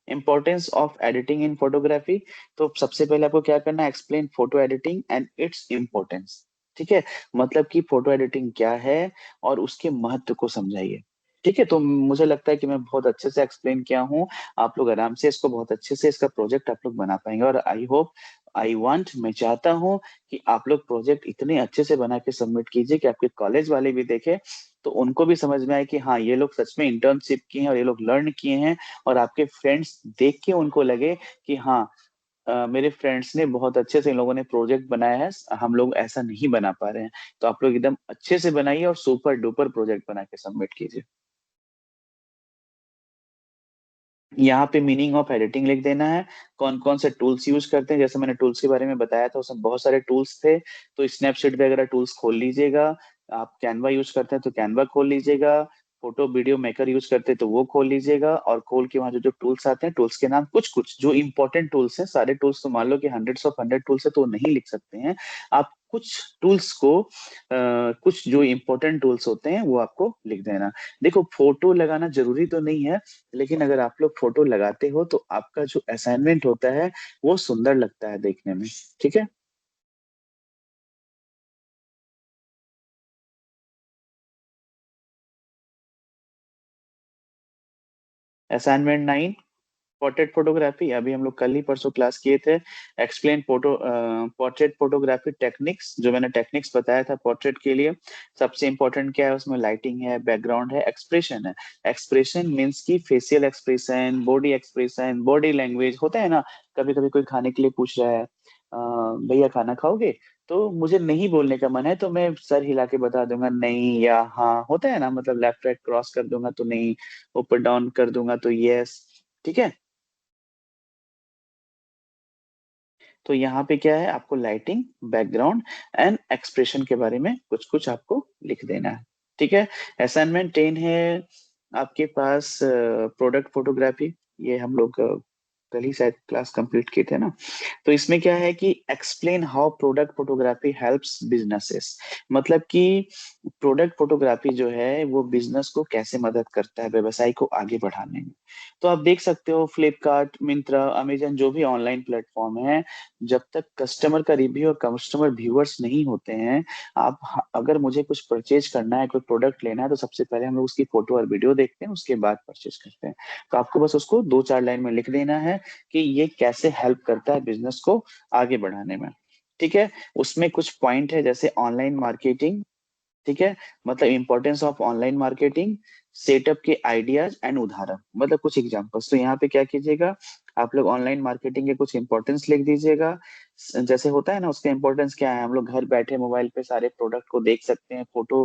importance of editing in photography. तो सबसे पहले आपको क्या करना है, explain photo editing and its importance. ठीक है, मतलब कि फोटो एडिटिंग क्या है और उसके महत्व को समझाइए। ठीक है, तो मुझे लगता है कि मैं बहुत अच्छे से एक्सप्लेन किया हूँ। आप लोग आराम से इसको बहुत अच्छे से इसका प्रोजेक्ट आप लोग बना पाएंगे। और आई होप, आई वांट, मैं चाहता हूँ कि आप लोग प्रोजेक्ट इतने अच्छे से बना के सबमिट कीजिए कि आपके कॉलेज वाले भी देखें, तो उनको भी समझ में आए कि हाँ ये लोग सच में इंटर्नशिप किए हैं और ये लोग लर्न किए हैं। और आपके फ्रेंड्स देख के उनको लगे कि हाँ, मेरे फ्रेंड्स ने बहुत अच्छे से इन लोगों ने प्रोजेक्ट बनाया है, हम लोग ऐसा नहीं बना पा रहे हैं। तो आप लोग एकदम अच्छे से बनाइए और सुपर डुपर प्रोजेक्ट बना के सबमिट कीजिए। यहाँ पे मीनिंग ऑफ एडिटिंग लिख देना है, कौन कौन से टूल्स यूज करते हैं, जैसे मैंने टूल्स के बारे में बताया था उसमें बहुत सारे टूल्स थे। तो स्नैपसीड वगैरह टूल्स खोल लीजिएगा। आप कैनवा यूज करते हैं तो कैनवा खोल लीजिएगा। फोटो वीडियो मेकर यूज करते हैं तो वो खोल लीजिएगा, और खोल के वहाँ जो जो टूल्स आते हैं, टूल्स के नाम कुछ कुछ जो इंपॉर्टेंट टूल्स हैं, सारे टूल्स तो मान लो कि हंड्रेड्स ऑफ हंड्रेड टूल्स है तो वो नहीं लिख सकते हैं। आप कुछ टूल्स को कुछ जो इंपॉर्टेंट टूल्स होते हैं वो आपको लिख देना। देखो, फोटो लगाना जरूरी तो नहीं है, लेकिन अगर आप लोग फोटो लगाते हो तो आपका जो असाइनमेंट होता है वो सुंदर लगता है देखने में। ठीक है। असाइनमेंट 9, पोर्ट्रेट फोटोग्राफी, अभी हम लोग कल ही परसों क्लास किए थे। Explain photo portrait photography techniques, जो मैंने टेक्निक्स बताया था पोर्ट्रेट के लिए। सबसे इंपॉर्टेंट क्या है उसमें, लाइटिंग है, बैकग्राउंड है, एक्सप्रेशन है। एक्सप्रेशन मीन्स की फेशियल एक्सप्रेशन, बॉडी लैंग्वेज होता है ना। कभी कभी कोई खाने के लिए पूछ रहा है, भैया खाना खाओगे, तो मुझे नहीं बोलने का मन है तो मैं सर हिला के बता दूंगा नहीं या हाँ, होता है ना, मतलब लेफ्ट राइट क्रॉस कर दूंगा तो नहीं, ऊपर डाउन कर दूंगा तो यस। ठीक है, तो यहाँ पे क्या है, आपको लाइटिंग, बैकग्राउंड एंड एक्सप्रेशन के बारे में कुछ कुछ आपको लिख देना है। ठीक है। असाइनमेंट 10 है आपके पास, प्रोडक्ट फोटोग्राफी। ये हम लोग कल ही शायद क्लास कंप्लीट किए थे ना। तो इसमें क्या है कि explain how product photography helps businesses, मतलब कि प्रोडक्ट फोटोग्राफी जो है वो बिजनेस को कैसे मदद करता है, व्यवसाय को आगे बढ़ाने में। तो आप देख सकते हो फ्लिपकार्ट, मिंत्रा, अमेजन, जो भी ऑनलाइन प्लेटफॉर्म है, जब तक कस्टमर का रिव्यू और कस्टमर व्यूअर्स नहीं होते हैं, आप अगर मुझे कुछ परचेज करना है, कोई प्रोडक्ट लेना है, तो सबसे पहले हम लोग उसकी फोटो और वीडियो देखते हैं, उसके बाद परचेज करते हैं। तो आपको बस उसको दो चार लाइन में लिख देना है कि ये कैसे हेल्प करता है बिजनेस को आगे बढ़ाने में। ठीक है, उसमें कुछ पॉइंट है जैसे ऑनलाइन मार्केटिंग। ठीक है, मतलब importance of online marketing, setup के आइडियाज एंड उदाहरण, मतलब कुछ एग्जांपल्स। तो यहाँ पे क्या कीजिएगा, आप लोग ऑनलाइन मार्केटिंग के कुछ इंपॉर्टेंस लिख दीजिएगा। जैसे होता है ना, उसका इंपॉर्टेंस क्या है, हम लोग घर बैठे मोबाइल पे सारे प्रोडक्ट को देख सकते हैं, फोटो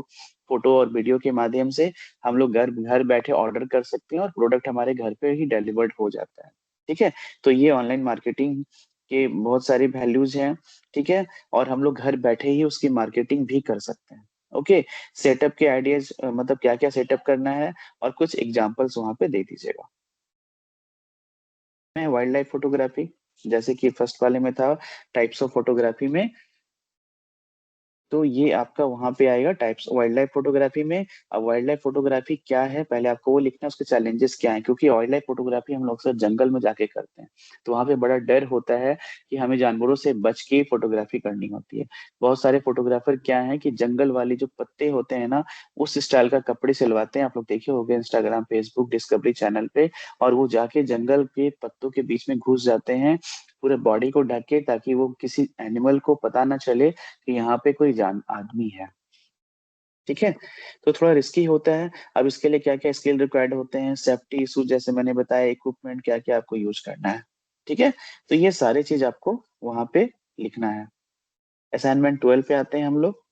फोटो और वीडियो के माध्यम से हम लोग घर घर बैठे ऑर्डर कर सकते हैं और प्रोडक्ट हमारे घर पे ही डिलीवर्ड हो जाता है। ठीक है, तो ये ऑनलाइन मार्केटिंग के बहुत सारी वैल्यूज हैं। ठीक है, और हम लोग घर बैठे ही उसकी मार्केटिंग भी कर सकते हैं। ओके, सेटअप के आइडियाज, मतलब क्या क्या सेटअप करना है, और कुछ एग्जांपल्स वहां पे दे दीजिएगा। मैं वाइल्ड लाइफ फोटोग्राफी, जैसे कि फर्स्ट वाले में था टाइप्स ऑफ फोटोग्राफी में, तो ये आपका वहां पे आएगा टाइप्स वाइल्ड लाइफ फोटोग्राफी में। अब वाइल्ड लाइफ फोटोग्राफी क्या है पहले आपको वो लिखना है, उसके चैलेंजेस क्या है, क्योंकि वाइल्ड लाइफ फोटोग्राफी हम लोग अक्सर जंगल में जाके करते हैं, तो वहां पे बड़ा डर होता है कि हमें जानवरों से बच के फोटोग्राफी करनी होती है। बहुत सारे फोटोग्राफर क्या है कि जंगल वाली जो पत्ते होते हैं ना, उस स्टाइल का कपड़े सिलवाते हैं, आप लोग देखे होंगे इंस्टाग्राम, फेसबुक, डिस्कवरी चैनल पे। और वो जाके जंगल के पत्तों के बीच में घुस जाते हैं, पूरे बॉडी को ढक के, ताकि वो किसी एनिमल को पता ना चले कि यहाँ पे कोई जान आदमी है। ठीक है, तो थोड़ा रिस्की होता है। अब इसके लिए क्या क्या स्किल रिक्वायर्ड होते हैं, सेफ्टी इशू जैसे मैंने बताया, इक्विपमेंट क्या क्या आपको यूज करना है। ठीक है, तो ये सारी चीज आपको वहां पे लिखना है। असाइनमेंट 12 पे आते हैं हम लोग।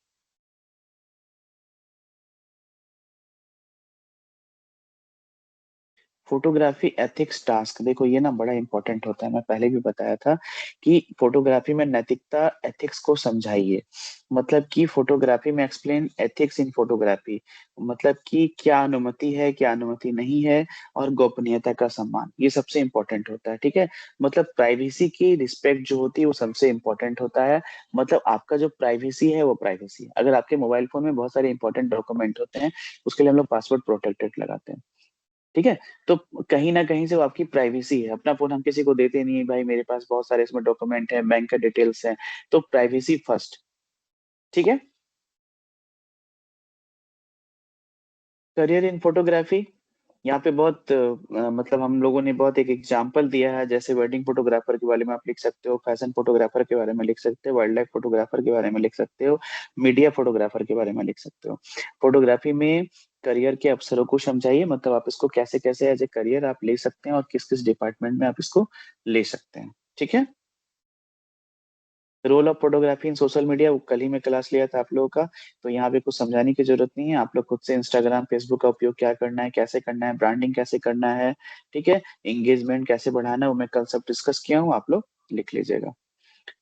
फोटोग्राफी एथिक्स टास्क, देखो ये ना बड़ा इंपॉर्टेंट होता है, मैं पहले भी बताया था कि फोटोग्राफी में नैतिकता एथिक्स को समझाइए। मतलब कि फोटोग्राफी में एक्सप्लेन एथिक्स इन फोटोग्राफी, मतलब कि क्या अनुमति है क्या अनुमति नहीं है, और गोपनीयता का सम्मान, ये सबसे इंपॉर्टेंट होता है। ठीक है, मतलब प्राइवेसी की रिस्पेक्ट जो होती है वो सबसे इंपॉर्टेंट होता है। मतलब आपका जो प्राइवेसी है वो प्राइवेसी है। अगर आपके मोबाइल फोन में बहुत सारे इंपॉर्टेंट डॉक्यूमेंट होते हैं, उसके लिए हम लोग पासवर्ड प्रोटेक्टेड लगाते हैं। ठीक है, तो कहीं ना कहीं से वो आपकी प्राइवेसी है। अपना फोन हम किसी को देते नहीं है, भाई मेरे पास बहुत सारे इसमें डॉक्यूमेंट है, बैंक का डिटेल्स है, तो प्राइवेसी फर्स्ट। ठीक है, करियर इन फोटोग्राफी, यहाँ पे बहुत मतलब हम लोगों ने बहुत एक एग्जांपल दिया है, जैसे वेडिंग फोटोग्राफर के बारे में आप लिख सकते हो, फैशन फोटोग्राफर के बारे में लिख सकते हो, वाइल्ड लाइफ फोटोग्राफर के बारे में लिख सकते हो, मीडिया फोटोग्राफर के बारे में लिख सकते हो। फोटोग्राफी में करियर के अवसरों को समझाइए, मतलब आप इसको कैसे कैसे एज ए करियर आप ले सकते हैं और किस किस डिपार्टमेंट में आप इसको ले सकते हैं। ठीक है, role of photography in social media, वो कल ही में क्लास लिया था आप लोगों का, तो यहाँ पे कुछ समझाने की जरूरत नहीं है। आप लोग खुद से इंस्टाग्राम फेसबुक का उपयोग क्या करना है, कैसे करना है, ब्रांडिंग कैसे करना है, ठीक है, एंगेजमेंट कैसे बढ़ाना है, वो मैं कल सब डिस्कस किया हूँ, आप लोग लिख लीजिएगा।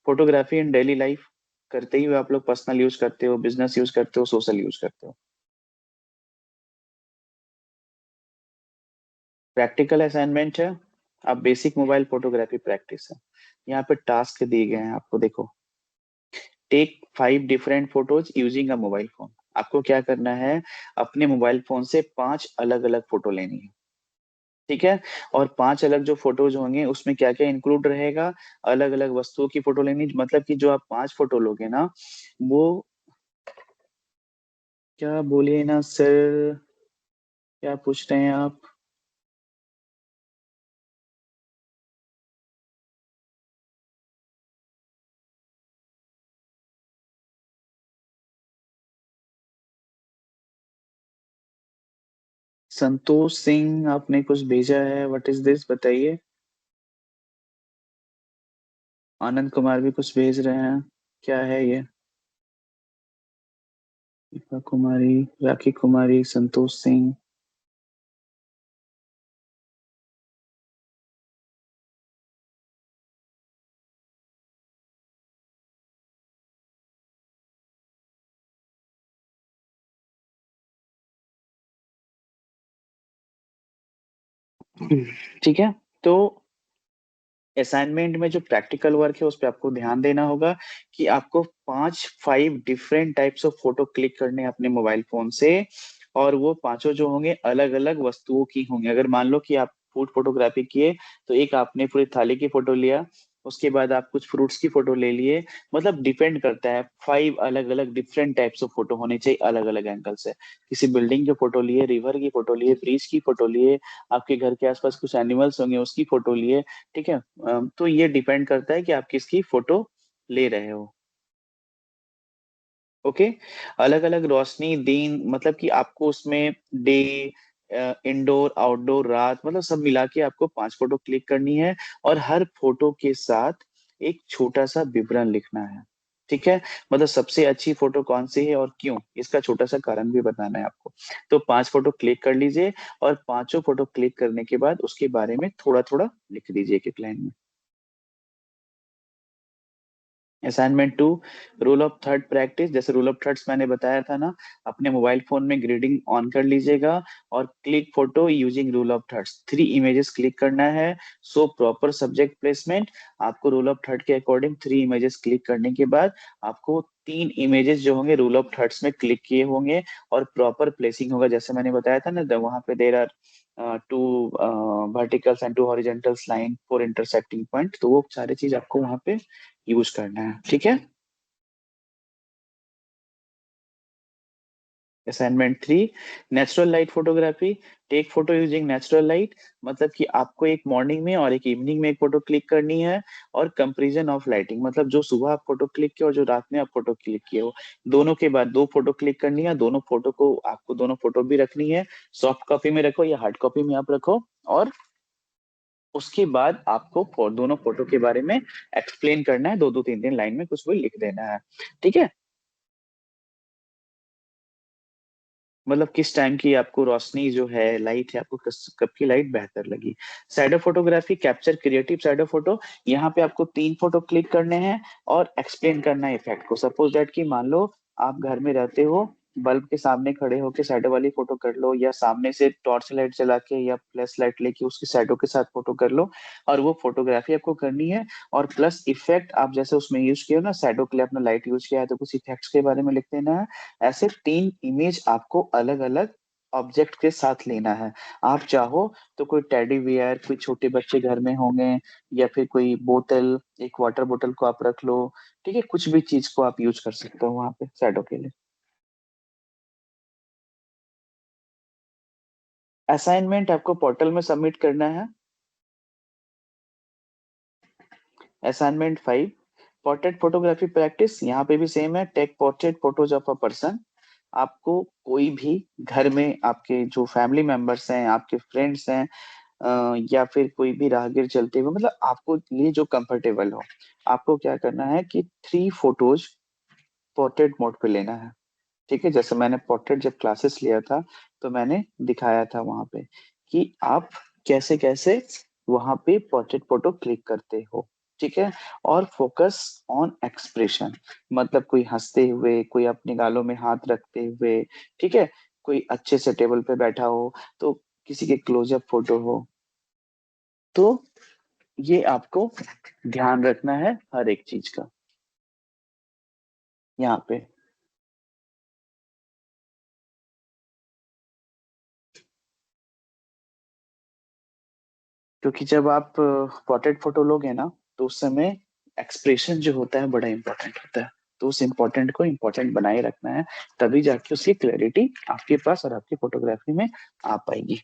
फोटोग्राफी इन डेली लाइफ करते ही हुए आप लोग पर्सनल यूज करते हो, बिजनेस यूज करते हो, सोशल यूज करते हो। प्रैक्टिकल असाइनमेंट है, अब बेसिक मोबाइल फोटोग्राफी प्रैक्टिस है। यहाँ पे टास्क दिए गए हैं आपको, देखो, take 5 different photos using a mobile phone. आपको क्या करना है, अपने मोबाइल फोन से 5 अलग अलग फोटो लेनी है। ठीक है, और 5 अलग जो फोटोज होंगे उसमें क्या क्या इंक्लूड रहेगा, अलग अलग वस्तुओं की फोटो लेनी, मतलब कि जो आप 5 फोटो लोगे ना, वो, क्या बोलिए ना सर, क्या पूछ रहे हैं आप? संतोष सिंह आपने कुछ भेजा है, व्हाट इज दिस बताइए। आनंद कुमार भी कुछ भेज रहे हैं, क्या है ये? दीपा कुमारी, राखी कुमारी, संतोष सिंह। ठीक है, तो असाइनमेंट में जो प्रैक्टिकल वर्क है उस पर आपको ध्यान देना होगा कि आपको 5 different types of photo click करने हैं अपने मोबाइल फोन से, और वो पांचों जो होंगे अलग अलग वस्तुओं की होंगे। अगर मान लो कि आप फूड फोटोग्राफी किए, तो एक आपने पूरी थाली की फोटो लिया, उसके बाद आप कुछ फ्रूट्स की फोटो ले लिए, मतलब डिपेंड करता है। 5 अलग अलग डिफरेंट टाइप्स ऑफ फोटो होने चाहिए अलग अलग एंगल से। किसी बिल्डिंग की फोटो लिए, रिवर की फोटो लिए, ब्रिज की फोटो लिए, आपके घर के आसपास कुछ एनिमल्स होंगे उसकी फोटो लिए। ठीक है, तो ये डिपेंड करता है कि आप किसकी फोटो ले रहे हो। ओके, अलग अलग रोशनी दिन, मतलब कि आपको उसमें डे, इंडोर आउटडोर रात, मतलब सब मिला के आपको 5 फोटो क्लिक करनी है, और हर फोटो के साथ एक छोटा सा विवरण लिखना है। ठीक है, मतलब सबसे अच्छी फोटो कौन सी है और क्यों, इसका छोटा सा कारण भी बताना है आपको। तो 5 फोटो क्लिक कर लीजिए, और पांचों फोटो क्लिक करने के बाद उसके बारे में थोड़ा थोड़ा लिख दीजिए एक एक लाइन में। Assignment 2, rule of third practice. जैसे रूल ऑफ थर्ड्स मैंने बताया था ना, अपने मोबाइल फोन में ग्रीडिंग ऑन कर लीजिएगा, और click photo using rule of thirds, 3 images click करना है। सो प्रॉपर सब्जेक्ट प्लेसमेंट, आपको रूल ऑफ थर्ड के अकॉर्डिंग 3 इमेजेस क्लिक करने के बाद आपको 3 इमेजेस जो होंगे रूल ऑफ थर्ड्स में क्लिक किए होंगे, और प्रॉपर प्लेसिंग होगा, जैसे मैंने बताया था ना, वहां पे there are two verticals and 2 horizontals line for intersecting point, तो वो सारी चीज आपको वहां पे यूज करना है। ठीक है, assignment 3, natural light photography. Take photo using natural light, मतलब कि आपको एक मॉर्निंग में और एक इवनिंग में एक फोटो क्लिक करनी है, और कंपैरिजन ऑफ लाइटिंग, मतलब जो सुबह आप फोटो क्लिक किए और जो रात में आप फोटो क्लिक किए हो, दोनों के बाद 2 फोटो क्लिक करनी है। दोनों फोटो को आपको, दोनों फोटो भी रखनी है, सॉफ्ट कॉपी में रखो या हार्ड कॉपी में आप रखो, और उसके बाद आपको दोनों फोटो के बारे में एक्सप्लेन करना है, 2 2 3 3 लाइन में कुछ भी लिख देना है। ठीक है, मतलब किस टाइम की आपको रोशनी जो है, लाइट है, आपको कब की लाइट बेहतर लगी। Shadow photography capture creative shadow photo. यहाँ पे आपको 3 फोटो क्लिक करने हैं और एक्सप्लेन करना है इफेक्ट को। सपोज दैट कि मान लो आप घर में रहते हो, बल्ब के सामने खड़े होके शैडो वाली फोटो कर लो, या सामने से टॉर्च लाइट चला के या फ्लैश लाइट लेके उसकी शैडो के साथ फोटो कर लो, और वो फोटोग्राफी आपको करनी है। और प्लस इफेक्ट आप जैसे उसमें यूज किए हो ना, शैडो के लिए अपना लाइट यूज किया है, तो कुछ इफेक्ट्स के बारे में लिख देना है। ऐसे 3 इमेज आपको अलग अलग ऑब्जेक्ट के साथ लेना है। आप चाहो तो कोई टेडी बियर, कोई छोटे बच्चे घर में होंगे, या फिर कोई बोतल, एक वाटर बोतल को आप रख लो। ठीक है, कुछ भी चीज को आप यूज कर सकते हो वहां पे शैडो के लिए। असाइनमेंट आपको पोर्टल में सबमिट करना है। Assignment 5, portrait photography practice. यहाँ पे भी सेम है, take portrait photos of a person. आपको कोई भी घर में आपके जो फैमिली मेंबर्स हैं, आपके फ्रेंड्स हैं, या फिर कोई भी राहगीर चलते हुए, मतलब आपको लिए जो कंफर्टेबल हो, आपको क्या करना है कि 3 फोटोज पोर्ट्रेट मोड पे लेना है। ठीक है, जैसे मैंने पोर्ट्रेट जब क्लासेस लिया था तो मैंने दिखाया था वहां पे कि आप कैसे कैसे वहां पे पोर्ट्रेट फोटो क्लिक करते हो। ठीक है, और फोकस ऑन एक्सप्रेशन, मतलब कोई हंसते हुए, कोई अपने गालों में हाथ रखते हुए। ठीक है, कोई अच्छे से टेबल पे बैठा हो, तो किसी के क्लोजअप फोटो हो। तो ये आपको ध्यान रखना है हर एक चीज का यहाँ पे। क्योंकि जब आप पोर्ट्रेट फोटो लोगे ना, तो उस समय एक्सप्रेशन जो होता है बड़ा इंपॉर्टेंट होता है। तो उस इम्पोर्टेंट को इम्पोर्टेंट बनाए रखना है, तभी जाके उसकी क्लैरिटी आपके पास और आपकी फोटोग्राफी में आ पाएगी।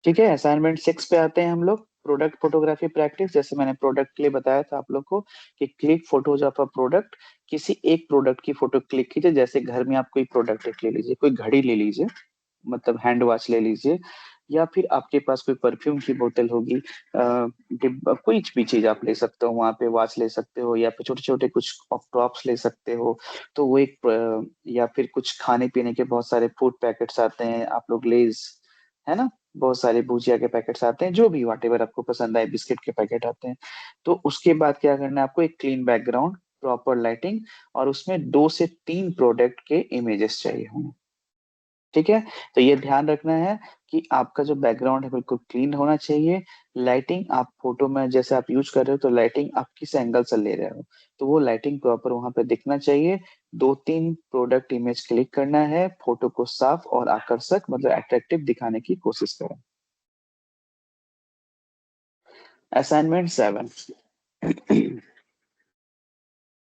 ठीक है, असाइनमेंट 6 पे आते हैं हम लोग, प्रोडक्ट फोटोग्राफी प्रैक्टिस। जैसे मैंने प्रोडक्ट के लिए बताया था आप लोग को कि click photos of a product. किसी एक प्रोडक्ट की फोटो क्लिक कीजिए। जैसे घर में आप कोई प्रोडक्ट ले लीजिए, कोई घड़ी ले लीजिए, मतलब हैंड वॉच ले लीजिए, या फिर आपके पास कोई परफ्यूम की बोतल होगी, डिब्बा, कोई भी चीज आप ले सकते हो वहां पे, वॉच ले सकते हो, या फिर छोटे छोटे कुछ ड्रॉप्स ले सकते हो। तो वो एक या फिर कुछ खाने पीने के बहुत सारे फूड पैकेट्स आते हैं, आप लोग लेज, है ना, बहुत सारे भुजिया के पैकेट्स आते हैं, जो भी वाट एवर आपको पसंद आए, बिस्किट के पैकेट आते हैं। तो उसके बाद क्या करना है आपको, एक क्लीन बैकग्राउंड, प्रॉपर लाइटिंग, और उसमें 2 से 3 प्रोडक्ट के इमेजेस चाहिए होंगे। ठीक है, तो ये ध्यान रखना है कि आपका जो बैकग्राउंड है बिल्कुल क्लीन होना चाहिए। लाइटिंग आप फोटो में जैसे आप यूज कर रहे हो, तो लाइटिंग आप किस एंगल से ले रहे हो, तो वो लाइटिंग प्रॉपर वहां पे दिखना चाहिए। 2-3 प्रोडक्ट इमेज क्लिक करना है, फोटो को साफ और आकर्षक, मतलब अट्रैक्टिव दिखाने की कोशिश करें। Assignment 7,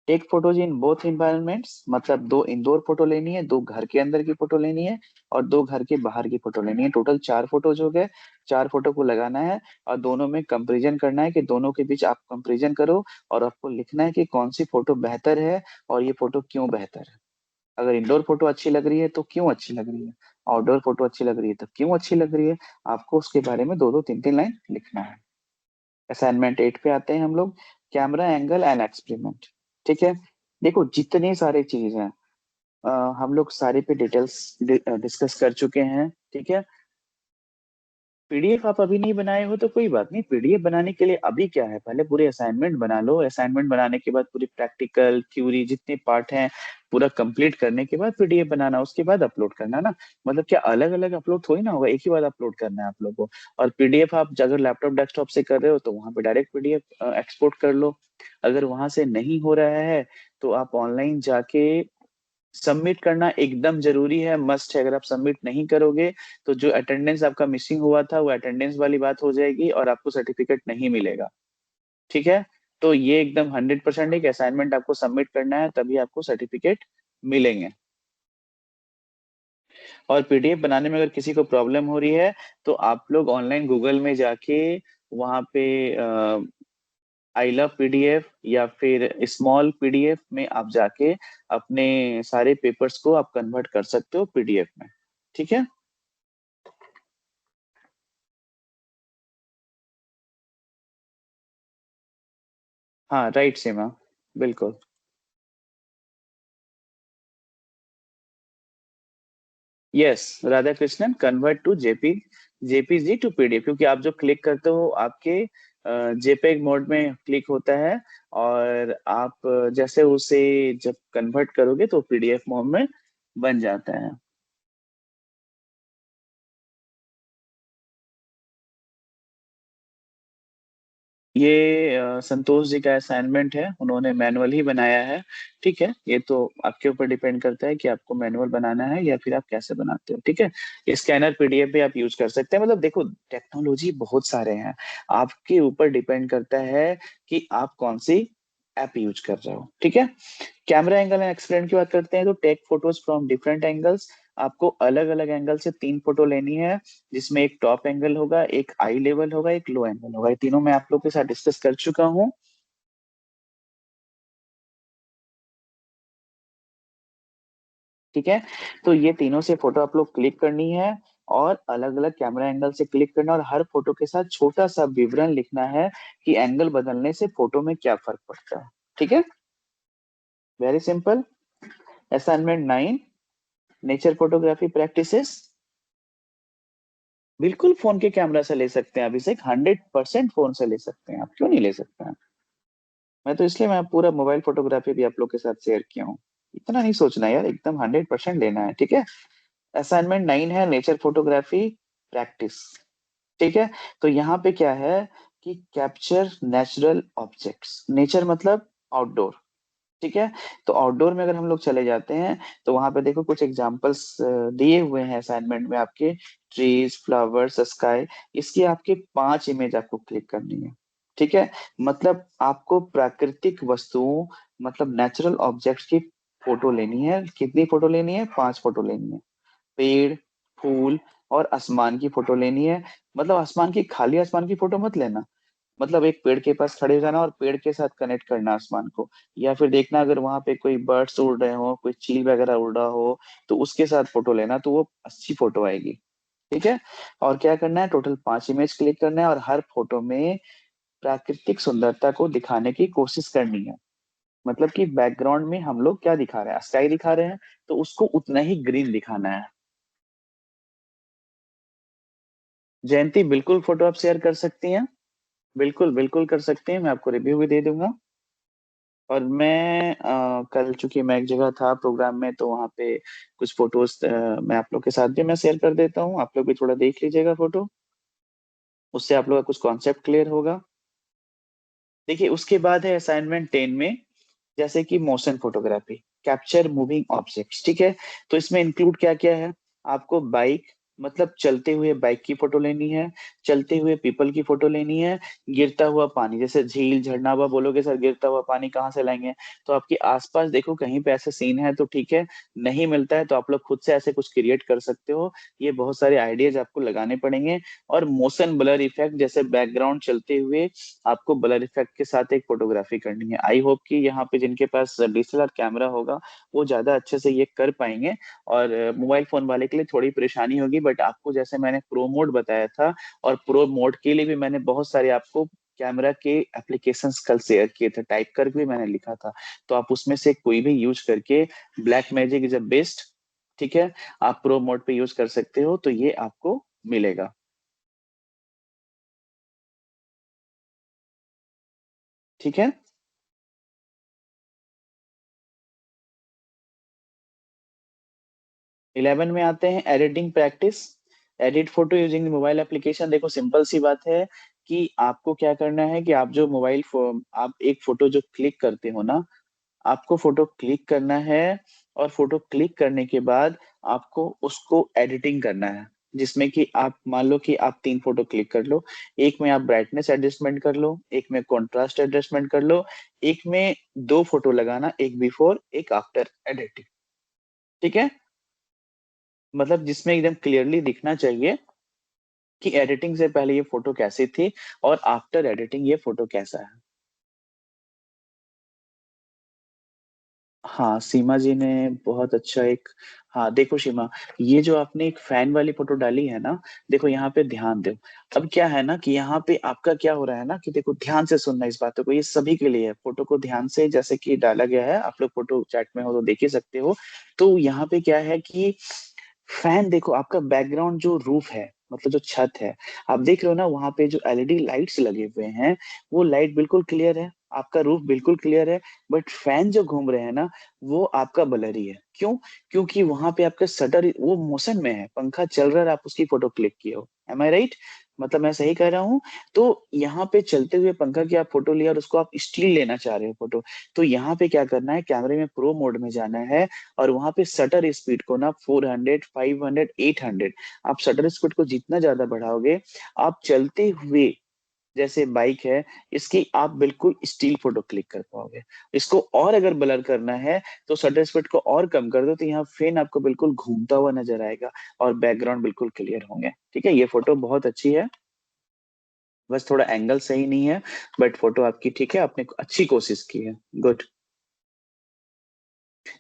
take photos in both environments. मतलब 2 इंडोर फोटो लेनी है, 2 घर के अंदर की फोटो लेनी है, और 2 घर के बाहर की फोटो लेनी है। टोटल 4 फोटोज हो गए। 4 फोटो को लगाना है और दोनों में कंपैरिजन करना है, कि दोनों के बीच आप कंपैरिजन करो, और आपको लिखना है कि कौन सी फोटो बेहतर है और ये फोटो क्यों बेहतर है। अगर इंडोर फोटो अच्छी लग रही है तो क्यों अच्छी लग रही है, आउटडोर फोटो अच्छी लग रही है तो क्यों अच्छी लग रही है। आपको उसके बारे में 2-2 3-3 लाइन लिखना है। असाइनमेंट 8 पे आते हैं हम लोग, कैमरा एंगल एंड एक्सपेरिमेंट। ठीक है, देखो जितने सारे चीज हैं, हम लोग सारे पे डिटेल्स डिस्कस कर चुके हैं। ठीक है, पीडीएफ आप अभी नहीं बनाए हो तो कोई बात नहीं, पीडीएफ बनाने के लिए अभी क्या है, पहले पूरे असाइनमेंट बना लो। असाइनमेंट बनाने के बाद पूरी प्रैक्टिकल थ्योरी जितने पार्ट हैं पूरा कंप्लीट करने के बाद पीडीएफ बनाना, उसके बाद अपलोड करना ना। मतलब क्या अलग अलग अपलोड थोड़ी ना होगा, एक ही बार अपलोड करना है आप लोगों को। और पीडीएफ आप अगर लैपटॉप डेस्कटॉप से कर रहे हो तो वहां पे डायरेक्ट पीडीएफ एक्सपोर्ट कर लो। अगर वहां से नहीं हो रहा है तो आप ऑनलाइन जाके सबमिट करना एकदम जरूरी है, मस्ट है। अगर आप सबमिट नहीं करोगे तो जो अटेंडेंस आपका मिसिंग हुआ था वो अटेंडेंस वाली बात हो जाएगी और आपको सर्टिफिकेट नहीं मिलेगा। ठीक है, तो ये एकदम 100% एक असाइनमेंट आपको सबमिट करना है, तभी आपको सर्टिफिकेट मिलेंगे। और पीडीएफ बनाने में अगर किसी को प्रॉब्लम हो रही है तो आप लोग ऑनलाइन गूगल में जाके वहां पे आई लव पीडीएफ या फिर स्मॉल पीडीएफ में आप जाके अपने सारे पेपर्स को आप कन्वर्ट कर सकते हो पीडीएफ में। ठीक है, हाँ राइट सीमा। बिल्कुल। Yes, Radha Krishnan convert to JP, JPG to PDF, क्योंकि आप जो क्लिक करते हो आपके जेपेग मोड में क्लिक होता है, और आप जैसे उसे जब कन्वर्ट करोगे तो पीडीएफ मोड में बन जाता है। ये संतोष जी का असाइनमेंट है, उन्होंने मैनुअल ही बनाया है। ठीक है, ये तो आपके ऊपर डिपेंड करता है कि आपको मैनुअल बनाना है या फिर आप कैसे बनाते हो। ठीक है, स्कैनर पीडीएफ भी आप यूज कर सकते हैं। मतलब देखो, टेक्नोलॉजी बहुत सारे हैं, आपके ऊपर डिपेंड करता है कि आप कौन सी ऐप यूज कर रहे हो। ठीक है, कैमरा एंगल एंड एक्सपेरिमेंट की बात करते हैं तो take photos from different angles. आपको अलग अलग एंगल से 3 फोटो लेनी है, जिसमें एक टॉप एंगल होगा, एक आई लेवल होगा, एक लो एंगल होगा। ये तीनों मैं आप लोग के साथ डिस्कस कर चुका हूँ। ठीक है, तो ये तीनों से फोटो आप लोग क्लिक करनी है, और अलग अलग कैमरा एंगल से क्लिक करना है, और हर फोटो के साथ छोटा सा विवरण लिखना है कि एंगल बदलने से फोटो में क्या फर्क पड़ता है। ठीक है, very simple. Assignment 9, nature photography practices. बिल्कुल फोन के कैमरा से ले सकते हैं अभिषेक, 100% फोन से ले सकते हैं, आप क्यों नहीं ले सकते हैं। मैं तो इसलिए मैं पूरा मोबाइल फोटोग्राफी भी आप लोग के साथ शेयर किया हूँ। इतना नहीं सोचना यार, एकदम 100% लेना है। ठीक है, असाइनमेंट 9 है नेचर फोटोग्राफी प्रैक्टिस। ठीक है, तो यहाँ पे क्या है कि कैप्चर नेचुरल ऑब्जेक्ट्स, नेचर मतलब आउटडोर। ठीक है, तो आउटडोर में अगर हम लोग चले जाते हैं तो वहां पे देखो कुछ एग्जांपल्स दिए हुए हैं असाइनमेंट में आपके, ट्रीज, फ्लावर्स, स्काई। इसकी आपके 5 इमेज आपको क्लिक करनी है। ठीक है, मतलब आपको प्राकृतिक वस्तुओं, मतलब नेचुरल ऑब्जेक्ट्स की फोटो लेनी है। कितनी फोटो लेनी है? 5 फोटो लेनी है। पेड़, फूल और आसमान की फोटो लेनी है। मतलब आसमान की, खाली आसमान की फोटो मत लेना, मतलब एक पेड़ के पास खड़े हो जाना और पेड़ के साथ कनेक्ट करना आसमान को। या फिर देखना अगर वहां पे कोई बर्ड्स उड़ रहे हो, कोई चील वगैरह उड़ रहा हो, तो उसके साथ फोटो लेना, तो वो अच्छी फोटो आएगी। ठीक है, और क्या करना है, टोटल 5 इमेज क्लिक करना है, और हर फोटो में प्राकृतिक सुंदरता को दिखाने की कोशिश करनी है। मतलब कि बैकग्राउंड में हम लोग क्या दिखा रहे हैं, स्काई दिखा रहे हैं, तो उसको उतना ही ग्रीन दिखाना है। जयंती, बिल्कुल फोटो आप शेयर कर सकती हैं, बिल्कुल बिल्कुल कर सकते हैं, मैं आपको रिव्यू भी दे दूंगा। और मैं कल चूंकि मैं एक जगह था प्रोग्राम में, तो वहाँ पे कुछ फोटोज मैं आप लोग के साथ भी मैं शेयर कर देता हूँ, आप लोग भी थोड़ा देख लीजिएगा फोटो, उससे आप लोग का कुछ कॉन्सेप्ट क्लियर होगा। देखिए, उसके बाद है असाइनमेंट 10 में, जैसे कि motion photography, capture moving objects. ठीक है, तो इसमें इंक्लूड क्या क्या है, आपको बाइक, मतलब चलते हुए बाइक की फोटो लेनी है, चलते हुए पीपल की फोटो लेनी है, गिरता हुआ पानी, जैसे झील झरना हुआ, बोलोगे सर गिरता हुआ पानी कहाँ से लाएंगे, तो आपके आसपास देखो कहीं पे ऐसे सीन है तो ठीक है, नहीं मिलता है तो आप लोग खुद से ऐसे कुछ क्रिएट कर सकते हो। ये बहुत सारे आइडियाज आपको लगाने पड़ेंगे। और मोशन ब्लर इफेक्ट, जैसे बैकग्राउंड चलते हुए आपको ब्लर इफेक्ट के साथ एक फोटोग्राफी करनी है। आई होप कि यहाँ पे जिनके पास डीएसएलआर कैमरा होगा वो ज्यादा अच्छे से ये कर पाएंगे, और मोबाइल फोन वाले के लिए थोड़ी परेशानी होगी, बट आपको जैसे मैंने प्रो मोड बताया था, और प्रो मोड के लिए भी मैंने बहुत सारे आपको कैमरा के एप्लीकेशंस कल शेयर किए थे, टाइप करके भी मैंने लिखा था, तो आप उसमें से कोई भी यूज करके, black magic is a best. ठीक है, आप प्रो मोड पे यूज कर सकते हो, तो ये आपको मिलेगा। ठीक है, 11 में आते हैं editing practice, edit photo using mobile application. देखो सिंपल सी बात है कि आपको क्या करना है कि आप जो मोबाइल फोन, आप एक फोटो जो क्लिक करते हो ना, आपको फोटो क्लिक करना है, और फोटो क्लिक करने के बाद आपको उसको एडिटिंग करना है, जिसमें कि आप मान लो कि आप 3 फोटो क्लिक कर लो, एक में आप ब्राइटनेस एडजस्टमेंट कर लो, एक में कॉन्ट्रास्ट एडजस्टमेंट कर लो, एक में 2 फोटो लगाना, एक बिफोर एक आफ्टर एडिटिंग। ठीक है, मतलब जिसमें एकदम क्लियरली दिखना चाहिए कि एडिटिंग से पहले ये फोटो कैसी थी, और आफ्टर एडिटिंग ये फोटो कैसा है। हाँ, सीमा जी ने बहुत अच्छा एक हाँ देखो सीमा, ये जो आपने एक फैन वाली फोटो डाली है ना, देखो यहाँ पे ध्यान दो। अब क्या है ना कि यहाँ पे आपका क्या हो रहा है ना कि देखो ध्यान से सुनना इस बातों को, ये सभी के लिए है। फोटो को ध्यान से जैसे कि डाला गया है, आप लोग फोटो चैट में हो तो देख ही सकते हो। तो यहाँ पे क्या है कि फैन देखो, आपका बैकग्राउंड जो रूफ है, मतलब जो छत है, आप देख रहे हो ना, वहां पे जो एलईडी लाइट्स लगे हुए हैं, वो लाइट बिल्कुल क्लियर है, आपका रूफ बिल्कुल क्लियर है। बट फैन जो घूम रहे हैं ना, वो आपका ब्लरी है। क्यों? क्योंकि वहां पे आपका शटर वो मोशन में है, पंखा चल रहा है, आप उसकी फोटो क्लिक किए हो। एम आई राइट? मतलब मैं सही कह रहा हूँ? तो यहाँ पे चलते हुए पंखा की आप फोटो लिया और उसको आप स्टिल लेना चाह रहे हो फोटो। तो यहाँ पे क्या करना है, कैमरे में प्रो मोड में जाना है, और वहां पे शटर स्पीड को ना 400, 500, 800, आप शटर स्पीड को जितना ज्यादा बढ़ाओगे, आप चलते हुए, जैसे बाइक है, इसकी आप बिल्कुल स्टील फोटो क्लिक कर पाओगे। इसको और अगर ब्लर करना है तो शटर स्पीड को और कम कर दो, तो यहाँ फेन आपको बिल्कुल घूमता हुआ नजर आएगा और बैकग्राउंड बिल्कुल क्लियर होंगे। ठीक है, ये फोटो बहुत अच्छी है, बस थोड़ा एंगल सही नहीं है। बट फोटो आपकी ठीक है, आपने अच्छी कोशिश की है। गुड।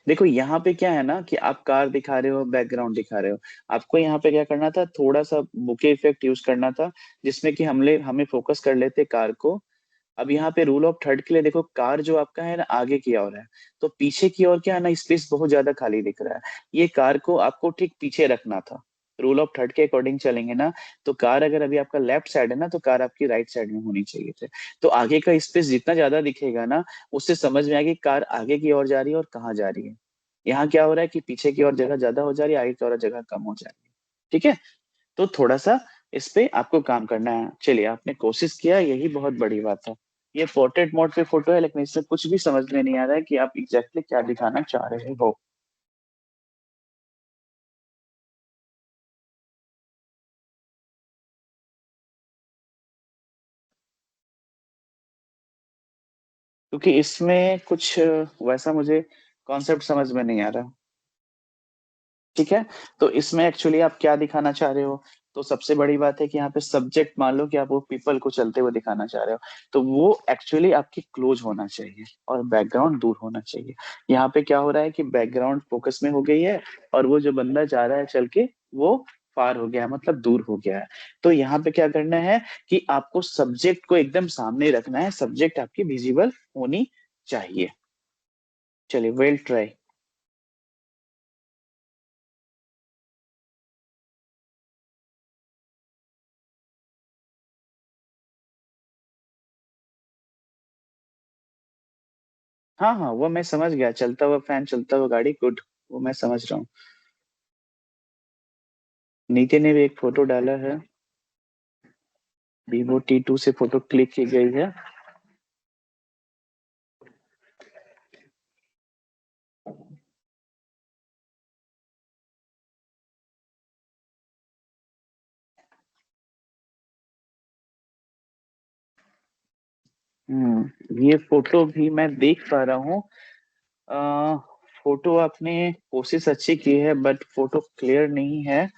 देखो यहाँ पे क्या है ना कि आप कार दिखा रहे हो, बैकग्राउंड दिखा रहे हो, आपको यहाँ पे क्या करना था, थोड़ा सा बुके इफेक्ट यूज करना था, जिसमें कि हमें फोकस कर लेते कार को। अब यहाँ पे रूल ऑफ थर्ड के लिए देखो, कार जो आपका है ना आगे की ओर है, तो पीछे की ओर क्या है ना, स्पेस बहुत ज्यादा खाली दिख रहा है। ये कार को आपको ठीक पीछे रखना था। रूल ऑफ थर्ड के अकॉर्डिंग चलेंगे ना, तो कार अगर अभी आपका लेफ्ट साइड है ना, तो कार आपकी राइट साइड में होनी चाहिए थे। तो आगे का स्पेस जितना ज्यादा दिखेगा ना, उससे समझ में आएगी कार आगे की ओर जा रही है और कहाँ जा रही है। यहाँ क्या हो रहा है कि पीछे की ओर जगह ज्यादा हो जा रही है, आगे की ओर जगह कम हो जा रही है। ठीक है, तो थोड़ा सा इस पे आपको काम करना है। चलिए, आपने कोशिश किया, यही बहुत बड़ी बात है। ये पोर्ट्रेट मोड पे फोटो है, लेकिन इससे कुछ भी समझ में नहीं आ रहा है कि आप एग्जैक्टली क्या दिखाना चाह रहे हो। क्योंकि इसमें कुछ वैसा मुझे कॉन्सेप्ट समझ में नहीं आ रहा। ठीक है, तो इसमें एक्चुअली आप क्या दिखाना चाह रहे हो? तो सबसे बड़ी बात है कि यहाँ पे सब्जेक्ट मान लो कि आप वो पीपल को चलते हुए दिखाना चाह रहे हो, तो वो एक्चुअली आपकी क्लोज होना चाहिए और बैकग्राउंड दूर होना चाहिए। यहाँ पे क्या हो रहा है कि बैकग्राउंड फोकस में हो गई है, और वो जो बंदा जा रहा है चल के, वो फार हो गया है, मतलब दूर हो गया है। तो यहाँ पे क्या करना है कि आपको सब्जेक्ट को एकदम सामने रखना है, सब्जेक्ट आपकी विजिबल होनी चाहिए। चलिए, वेल ट्राई। हाँ हाँ, वो मैं समझ गया, चलता हुआ फैन, चलता हुआ गाड़ी, गुड। वो मैं समझ रहा हूँ। नीति ने भी एक फोटो डाला है, Vivo T2 से फोटो क्लिक की गई है। ये फोटो भी मैं देख पा रहा हूँ। अ, फोटो आपने कोशिश अच्छी की है, बट फोटो क्लियर नहीं है।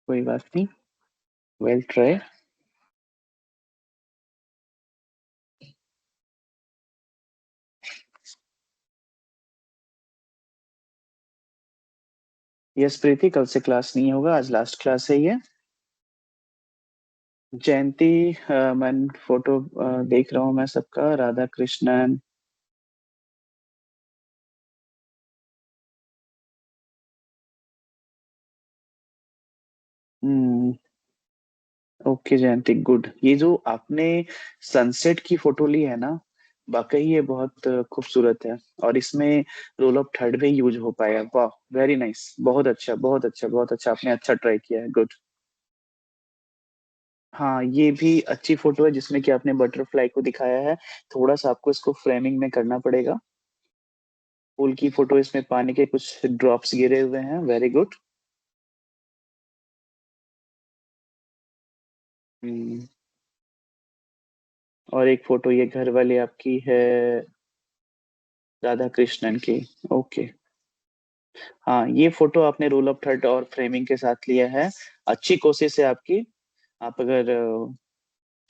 कोई बात नहीं, वेल ट्राई। यस प्रीति, कल से क्लास नहीं होगा, आज लास्ट क्लास है ये। जयंती, मैं फोटो देख रहा हूँ मैं सबका, राधा कृष्णन। हम्म। ओके जयंती, गुड। ये जो आपने सनसेट की फोटो ली है ना, वाकई ये बहुत खूबसूरत है, और इसमें रोल ऑफ थर्ड भी यूज हो पाया। वाह, वेरी नाइस, बहुत अच्छा, बहुत अच्छा, बहुत अच्छा, आपने अच्छा ट्राई किया है, गुड। हाँ, ये भी अच्छी फोटो है, जिसमें कि आपने बटरफ्लाई को दिखाया है। थोड़ा सा आपको इसको फ्रेमिंग में करना पड़ेगा। फूल की फोटो, इसमें पानी के कुछ ड्रॉप्स गिरे हुए हैं, वेरी गुड। हम्म। और एक फोटो ये घर वाली आपकी है। राधा कृष्णन की। ओके। हाँ, ये फोटो आपने रूल ऑफ थर्ड और फ्रेमिंग के साथ लिया है। अच्छी कोशिश है आपकी। आप अगर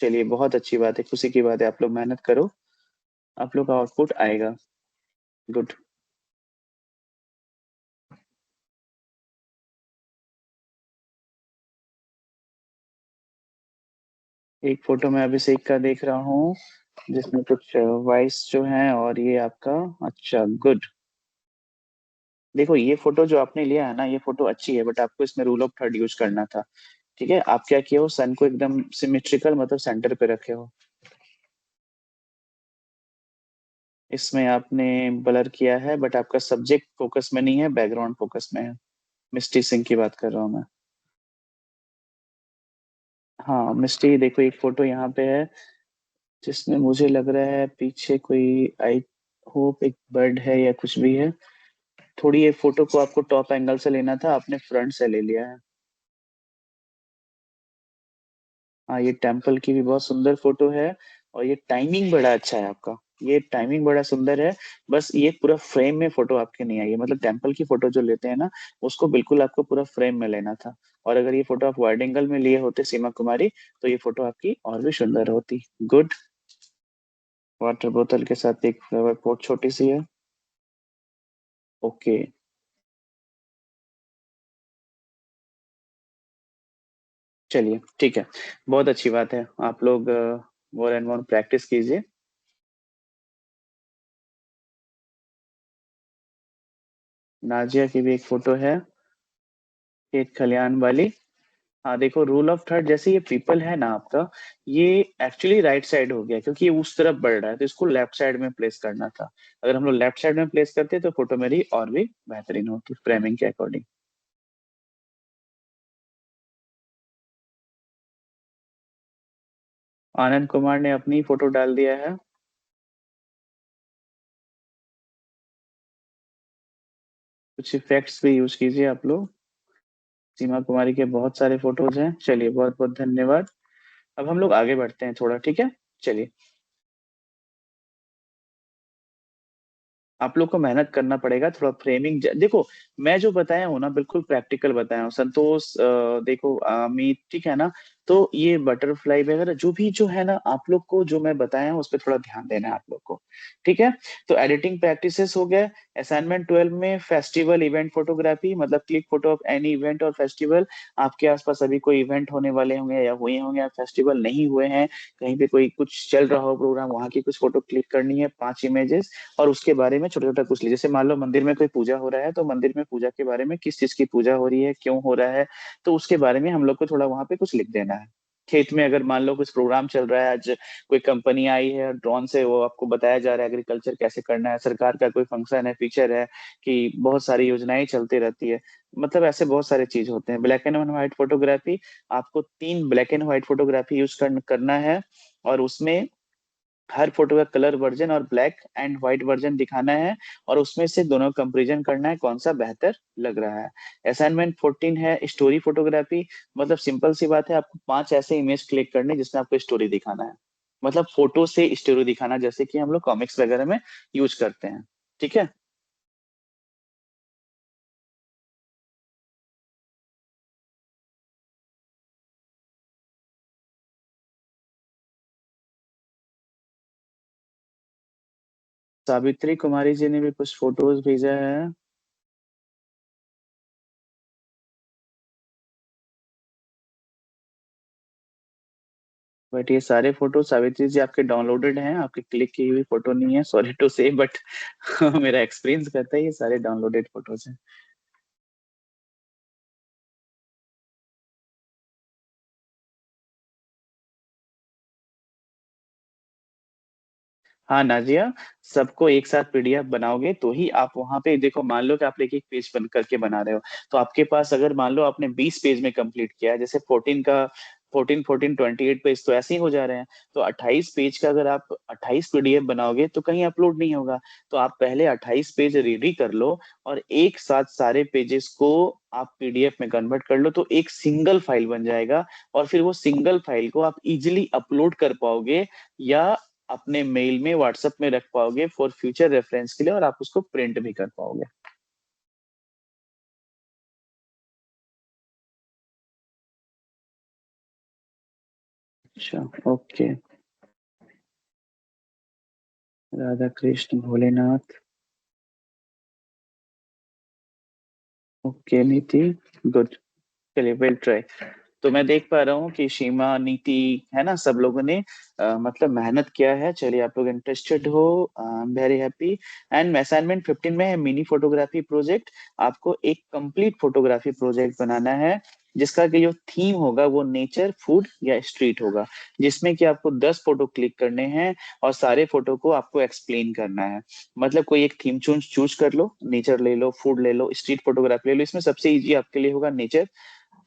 चलिए, बहुत अच्छी बात है, खुशी की बात है, आप लोग मेहनत करो, आप लोग का आउटपुट आएगा। गुड। एक फोटो मैं अभिषेक का देख रहा हूँ, जिसमें कुछ वॉइस जो है, और ये आपका। अच्छा, गुड। देखो, ये फोटो जो आपने लिया है ना, ये फोटो अच्छी है, बट आपको इसमें रूल ऑफ थर्ड यूज करना था। ठीक है, आप क्या किए हो, सन को एकदम सिमेट्रिकल मतलब सेंटर पे रखे हो। इसमें आपने ब्लर किया है, बट आपका सब्जेक्ट फोकस में नहीं है, बैकग्राउंड फोकस में है। मिस्टी सिंह की बात कर रहा हूँ मैं। हाँ, मिस्टी, देखो एक फोटो यहाँ पे है, जिसमें मुझे लग रहा है पीछे कोई, आई होप एक बर्ड है या कुछ भी है। थोड़ी ये फोटो को आपको टॉप एंगल से लेना था, आपने फ्रंट से ले लिया है। हाँ, ये टेम्पल की भी बहुत सुंदर फोटो है। और ये टाइमिंग बड़ा अच्छा है आपका। ये टाइमिंग बड़ा सुंदर है। बस ये पूरा फ्रेम में फोटो आपके नहीं आई है, मतलब टेम्पल की फोटो जो लेते हैं ना, उसको बिल्कुल आपको पूरा फ्रेम में लेना था। और अगर ये फोटो आप वाइड एंगल में लिए होते सीमा कुमारी, तो ये फोटो आपकी और भी सुंदर होती। गुड। वाटर बोतल के साथ एक फ्लावर पॉट छोटी सी है। ओके। चलिए, ठीक है। बहुत अच्छी बात है, आप लोग मोर एंड मोर प्रैक्टिस कीजिए। नाजिया की भी एक फोटो है, खेत खलियान वाली। हाँ, देखो रूल ऑफ थर्ड, जैसे ये पीपल है ना आपका, ये एक्चुअली राइट साइड हो गया, क्योंकि ये उस तरफ बढ़ रहा है, तो इसको लेफ्ट साइड में प्लेस करना था। अगर हम लोग लेफ्ट साइड में प्लेस करते तो फोटो मेरी और भी बेहतरीन होती फ्रेमिंग के अकॉर्डिंग। आनंद कुमार ने अपनी फोटो डाल दिया है। कुछ इफेक्ट्स भी यूज कीजिए आप लोग। सीमा कुमारी के बहुत सारे फोटोज हैं। चलिए, बहुत बहुत धन्यवाद। अब हम लोग आगे बढ़ते हैं थोड़ा, ठीक है। चलिए, आप लोग को मेहनत करना पड़ेगा थोड़ा, फ्रेमिंग देखो, मैं जो बताया हूँ ना, बिल्कुल प्रैक्टिकल बताया हूँ। संतोष, देखो अमित, ठीक है ना। तो ये बटरफ्लाई वगैरह जो भी जो है ना, आप लोग को जो मैं बताया हूँ उस पर थोड़ा ध्यान देना है आप लोग को। ठीक है। तो एडिटिंग प्रैक्टिसेस हो गया। असाइनमेंट 12 में फेस्टिवल इवेंट फोटोग्राफी, मतलब click photo of any event और फेस्टिवल। आपके आसपास अभी कोई इवेंट होने वाले होंगे या हुए होंगे, या फेस्टिवल नहीं हुए हैं, कहीं पे कोई कुछ चल रहा हो प्रोग्राम, वहां की कुछ फोटो क्लिक करनी है, 5 इमेजेस। और उसके बारे में छोटा छोटा कुछ लीजिए, जैसे मान लो मंदिर में कोई पूजा हो रहा है, तो मंदिर में पूजा के बारे में, किस चीज की पूजा हो रही है, क्यों हो रहा है, तो उसके बारे में हम लोग को थोड़ा वहां पे कुछ लिख देना है। खेत में अगर मान लो कुछ प्रोग्राम चल रहा है आज, कोई कंपनी आई है ड्रोन से, वो आपको बताया जा रहा है एग्रीकल्चर कैसे करना है, सरकार का कोई फंक्शन है, फीचर है, कि बहुत सारी योजनाएं चलती रहती है, मतलब ऐसे बहुत सारे चीज होते हैं। ब्लैक एंड व्हाइट फोटोग्राफी, आपको 3 black and white photography use करना है। और उसमें हर फोटो का कलर वर्जन और ब्लैक एंड व्हाइट वर्जन दिखाना है। और उसमें से दोनों कंपैरिजन करना है, कौन सा बेहतर लग रहा है। असाइनमेंट 14 है स्टोरी फोटोग्राफी। मतलब सिंपल सी बात है, आपको 5 ऐसे इमेज क्लिक करने जिसमें आपको स्टोरी दिखाना है। मतलब फोटो से स्टोरी दिखाना, जैसे कि हम लोग कॉमिक्स वगैरह में यूज करते हैं। ठीक है। सावित्री कुमारी जी ने भी कुछ फोटोज भेजा है। बट ये सारे फोटो सावित्री जी आपके डाउनलोडेड हैं, आपकी क्लिक की हुई फोटो नहीं है, सॉरी टू से, बट मेरा एक्सपीरियंस कहता है ये सारे डाउनलोडेड फोटोज हैं। हाँ नाजिया, सबको एक साथ पीडीएफ बनाओगे तो ही आप वहां पे, देखो मान लो कि आप एक एक पेज बन करके बना रहे हो, तो आपके पास अगर मान लो आपने 20 पेज में कंप्लीट किया है, जैसे 14 का 14 14 28 पेज तो ऐसे ही हो जा रहे हैं। तो 28 पेज का अगर आप 28 पीडीएफ बनाओगे तो कहीं अपलोड नहीं होगा। तो आप पहले 28 पेज रेडी कर लो, और एक साथ सारे पेजेस को आप पीडीएफ में कन्वर्ट कर लो, तो एक सिंगल फाइल बन जाएगा। और फिर वो सिंगल फाइल को आप इजिली अपलोड कर पाओगे, या अपने मेल में व्हाट्सएप में रख पाओगे फॉर फ्यूचर रेफरेंस के लिए, और आप उसको प्रिंट भी कर पाओगे। अच्छा, ओके। राधा कृष्ण भोलेनाथ। ओके नीति, गुड। चलिए, विल ट्राई। तो मैं देख पा रहा हूँ कि सीमा, नीति, है ना, सब लोगों ने मतलब मेहनत किया है। चलिए, आप लोग इंटरेस्टेड हो, वेरी हैप्पी। एंड असाइनमेंट 15 में है मिनी फोटोग्राफी प्रोजेक्ट। आपको एक कंप्लीट फोटोग्राफी प्रोजेक्ट बनाना है, जिसका कि जो थीम होगा वो नेचर, फूड या स्ट्रीट होगा, जिसमें कि आपको 10 फोटो क्लिक करने हैं और सारे फोटो को आपको एक्सप्लेन करना है। मतलब कोई एक थीम चूज चूज कर लो, नेचर ले लो, फूड ले लो, स्ट्रीट फोटोग्राफी ले लो। इसमें सबसे इजी आपके लिए होगा नेचर,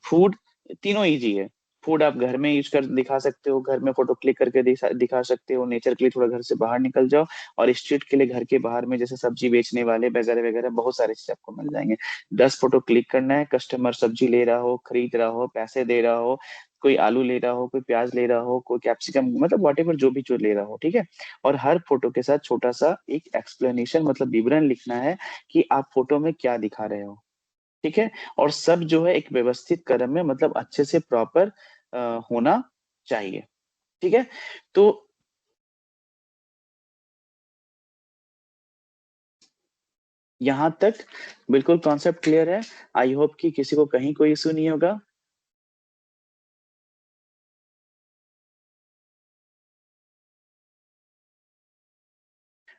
फूड। तीनों इजी है। फूड आप घर में यूज कर दिखा सकते हो, घर में फोटो क्लिक करके दिखा सकते हो। नेचर के लिए थोड़ा घर से बाहर निकल जाओ, और स्ट्रीट के लिए घर के बाहर में जैसे सब्जी बेचने वाले वगैरह वगैरह बहुत सारे चीज आपको मिल जाएंगे। 10 फोटो क्लिक करना है। कस्टमर सब्जी ले रहा हो, खरीद रहा हो, पैसे दे रहा हो, कोई आलू ले रहा हो, कोई प्याज ले रहा हो, कोई कैप्सिकम, मतलब वॉटेवर जो भी जो ले रहा हो, ठीक है। और हर फोटो के साथ छोटा सा एक एक्सप्लेनेशन, मतलब विवरण लिखना है कि आप फोटो में क्या दिखा रहे हो, ठीक है। और सब जो है एक व्यवस्थित क्रम में, मतलब अच्छे से प्रॉपर होना चाहिए, ठीक है। तो यहाँ तक बिल्कुल कॉन्सेप्ट क्लियर है। आई होप कि किसी को कहीं कोई इशू नहीं होगा।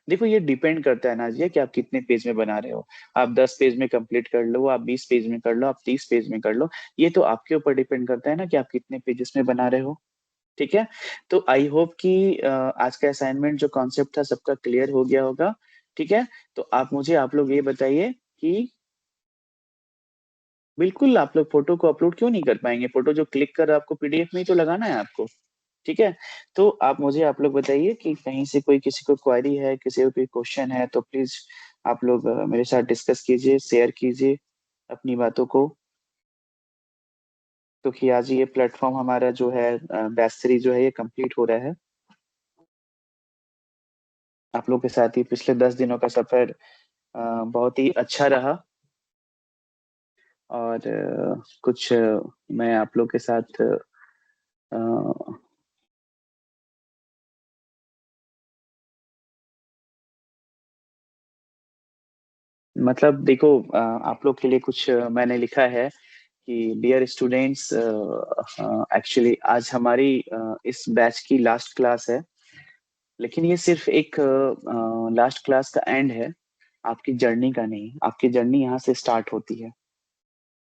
देखो, ये डिपेंड करता है ना जी कि आप कितने पेज में बना रहे हो। आप 10 पेज में कंप्लीट कर लो, आप 20 पेज में कर लो, आप 30 पेज में कर लो। ये तो आपके ऊपर डिपेंड करता है ना कि आप कितने पेजेस में बना रहे हो, ठीक है। तो आई होप कि आज का असाइनमेंट जो कॉन्सेप्ट था सबका क्लियर हो गया होगा, ठीक है। तो आप लोग ये बताइए कि बिल्कुल आप लोग फोटो को अपलोड क्यों नहीं कर पाएंगे। फोटो जो क्लिक कर आपको पीडीएफ में ही तो लगाना है आपको, ठीक है। तो आप लोग बताइए कि कहीं से कोई किसी को क्वेरी है, किसी को कोई क्वेश्चन है, तो प्लीज आप लोग मेरे साथ डिस्कस कीजिए, शेयर कीजिए अपनी बातों को। क्योंकि आज ये प्लेटफॉर्म हमारा जो है, बैच सीरीज जो है, ये कंप्लीट हो रहा है। आप लोग के साथ ही पिछले 10 दिनों का सफर बहुत ही अच्छा रहा। और कुछ मैं आप लोग के साथ अ, मतलब देखो, आप लोग के लिए कुछ मैंने लिखा है कि डियर स्टूडेंट्स, एक्चुअली आज हमारी इस बैच की लास्ट क्लास है। लेकिन ये सिर्फ एक लास्ट क्लास का एंड है, आपकी जर्नी का नहीं। आपकी जर्नी यहाँ से स्टार्ट होती है,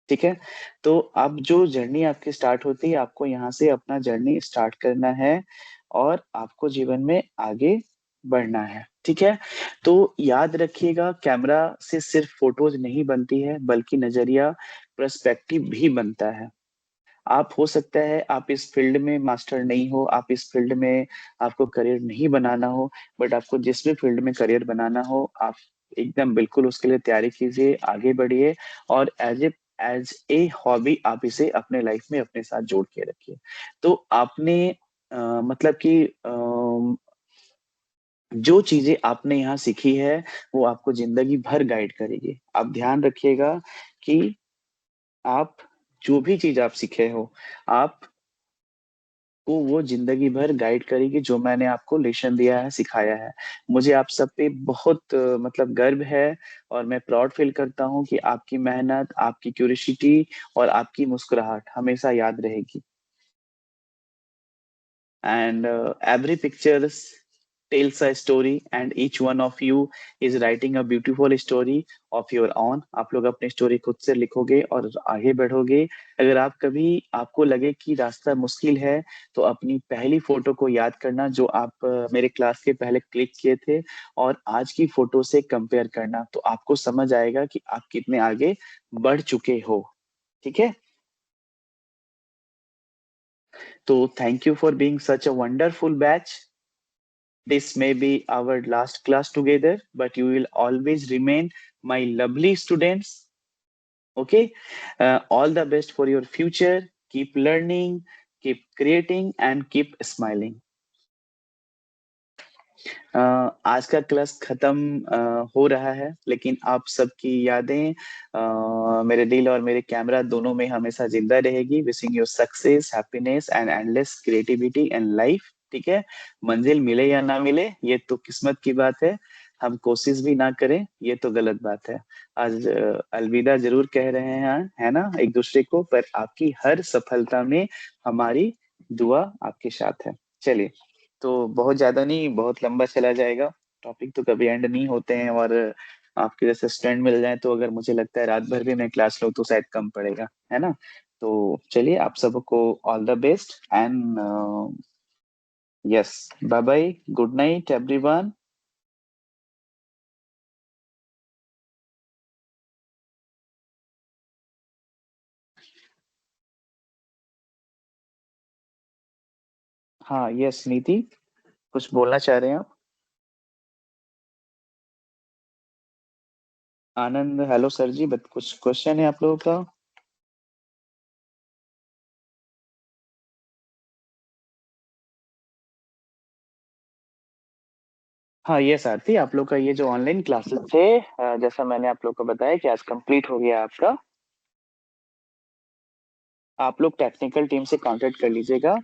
ठीक है। तो अब जो जर्नी आपकी स्टार्ट होती है, आपको यहाँ से अपना जर्नी स्टार्ट करना है, और आपको जीवन में आगे बढ़ना है, ठीक है। तो याद रखिएगा, कैमरा से सिर्फ फोटोज नहीं बनती है, बल्कि नजरिया, पर्सपेक्टिव भी बनता है। आप हो सकता है आप इस फील्ड में मास्टर नहीं हो, आप इस फील्ड में आपको करियर नहीं बनाना हो, बट आपको जिस भी फील्ड में करियर बनाना हो, आप एकदम बिल्कुल उसके लिए तैयारी कीजिए, आगे बढ़िए। और एज ए हॉबी आप इसे अपने लाइफ में अपने साथ जोड़ के रखिए। तो आपने मतलब कि जो चीजें आपने यहाँ सीखी है, वो आपको जिंदगी भर गाइड करेगी। आप ध्यान रखिएगा कि आप जो भी चीज आप सीखे हो, आप को वो जिंदगी भर गाइड करेगी, जो मैंने आपको लेसन दिया है, सिखाया है। मुझे आप सब पे बहुत मतलब गर्व है, और मैं प्राउड फील करता हूँ कि आपकी मेहनत, आपकी क्यूरियोसिटी और आपकी मुस्कुराहट हमेशा याद रहेगी। And every picture tells a story, and each one of you is writing a beautiful story of your own. आप लोग अपनी स्टोरी खुद से लिखोगे और आगे बढ़ोगे। अगर आप कभी आपको लगे कि रास्ता मुश्किल है, तो अपनी पहली फोटो को याद करना जो आप मेरे क्लास के पहले क्लिक किए थे, और आज की फोटो से कंपेयर करना, तो आपको समझ आएगा कि आप कितने आगे बढ़ चुके हो, ठीक है। तो thank you for being such a wonderful batch. This may be our last class together, but you will always remain my lovely students. Okay. All the best for your future. Keep learning, keep creating, and keep smiling. आज का class खत्म हो रहा है, लेकिन आप सबकी यादें मेरे दिल और मेरे कैमरा दोनों में हमेशा जिंदा रहेगी। Wishing you success, happiness and endless creativity and life. ठीक है, मंजिल मिले या ना मिले ये तो किस्मत की बात है, हम कोशिश भी ना करें ये तो गलत बात है। आज अलविदा जरूर कह रहे हैं, है ना, एक दूसरे को, पर आपकी हर सफलता में हमारी दुआ आपके साथ है। चलिए, तो बहुत ज्यादा नहीं, बहुत लंबा चला जाएगा, टॉपिक तो कभी एंड नहीं होते हैं। और आपके जैसे स्टूडेंट मिल जाए तो अगर मुझे लगता है रात भर भी मैं क्लास लूँ तो शायद कम पड़ेगा, है ना। तो चलिए, आप सबको all the best and yes, bye bye, good night everyone. हाँ यस नीति, कुछ बोलना चाह रहे हैं आप? Anand, hello sir ji, but कुछ क्वेश्चन है आप लोगों का? हाँ ये आरती, आप लोग का ये जो ऑनलाइन क्लासेस थे, जैसा मैंने आप लोग को बताया कि आज कंप्लीट हो गया आपका। आप लोग टेक्निकल टीम से कांटेक्ट कर लीजिएगा।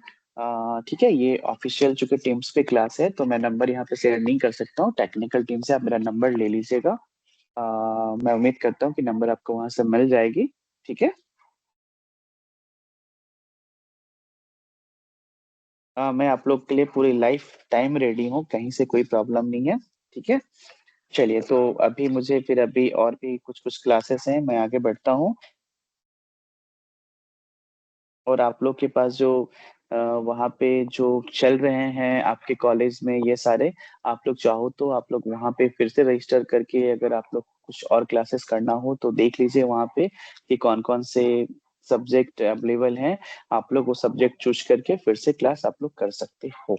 ठीक है, ये ऑफिशियल चूंकि टीम्स पे क्लास है तो मैं नंबर यहाँ पे शेयर नहीं कर सकता हूँ। टेक्निकल टीम से आप मेरा नंबर ले लीजिएगा। मैं उम्मीद करता हूँ कि नंबर आपको वहां से मिल जाएगी। ठीक है। मैं आप लोग के लिए पूरी लाइफ टाइम रेडी हूँ, कहीं से कोई प्रॉब्लम नहीं है। ठीक है। चलिए, तो अभी मुझे फिर अभी और भी कुछ कुछ क्लासेस हैं, मैं आगे बढ़ता हूँ। और आप लोग के पास जो वहाँ पे जो चल रहे हैं आपके कॉलेज में ये सारे, आप लोग चाहो तो आप लोग वहाँ पे फिर से रजिस्टर करके अगर आप लोग कुछ और क्लासेस करना हो तो देख लीजिए वहाँ पे कि कौन कौन से सब्जेक्ट अवेलेबल हैं। आप लोग वो सब्जेक्ट चूज करके फिर से क्लास आप लोग कर सकते हो।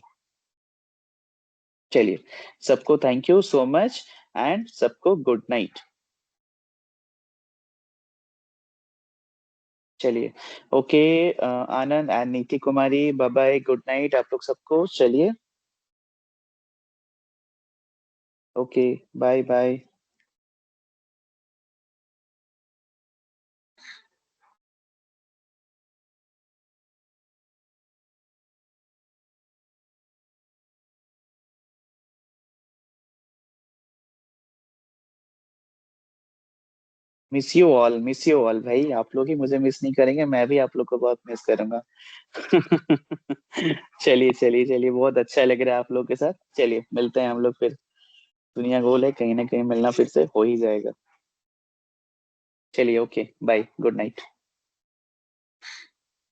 चलिए, सबको thank you so much and सबको गुड नाइट। चलिए, okay, Anand and Niti Kumari, bye bye, good night आप लोग सबको। चलिए, okay, bye bye. Miss you all, miss you all भाई, आप लोग ही मुझे मिस नहीं करेंगे, मैं भी आप लोग को बहुत मिस करूंगा। चलिए चलिए चलिए, बहुत अच्छा लग रहा है आप लोग के साथ। चलिए, मिलते हैं हम लोग फिर। दुनिया गोल है, कहीं ना कहीं मिलना फिर से हो ही जाएगा। चलिए, ओके, बाय, गुड नाइट।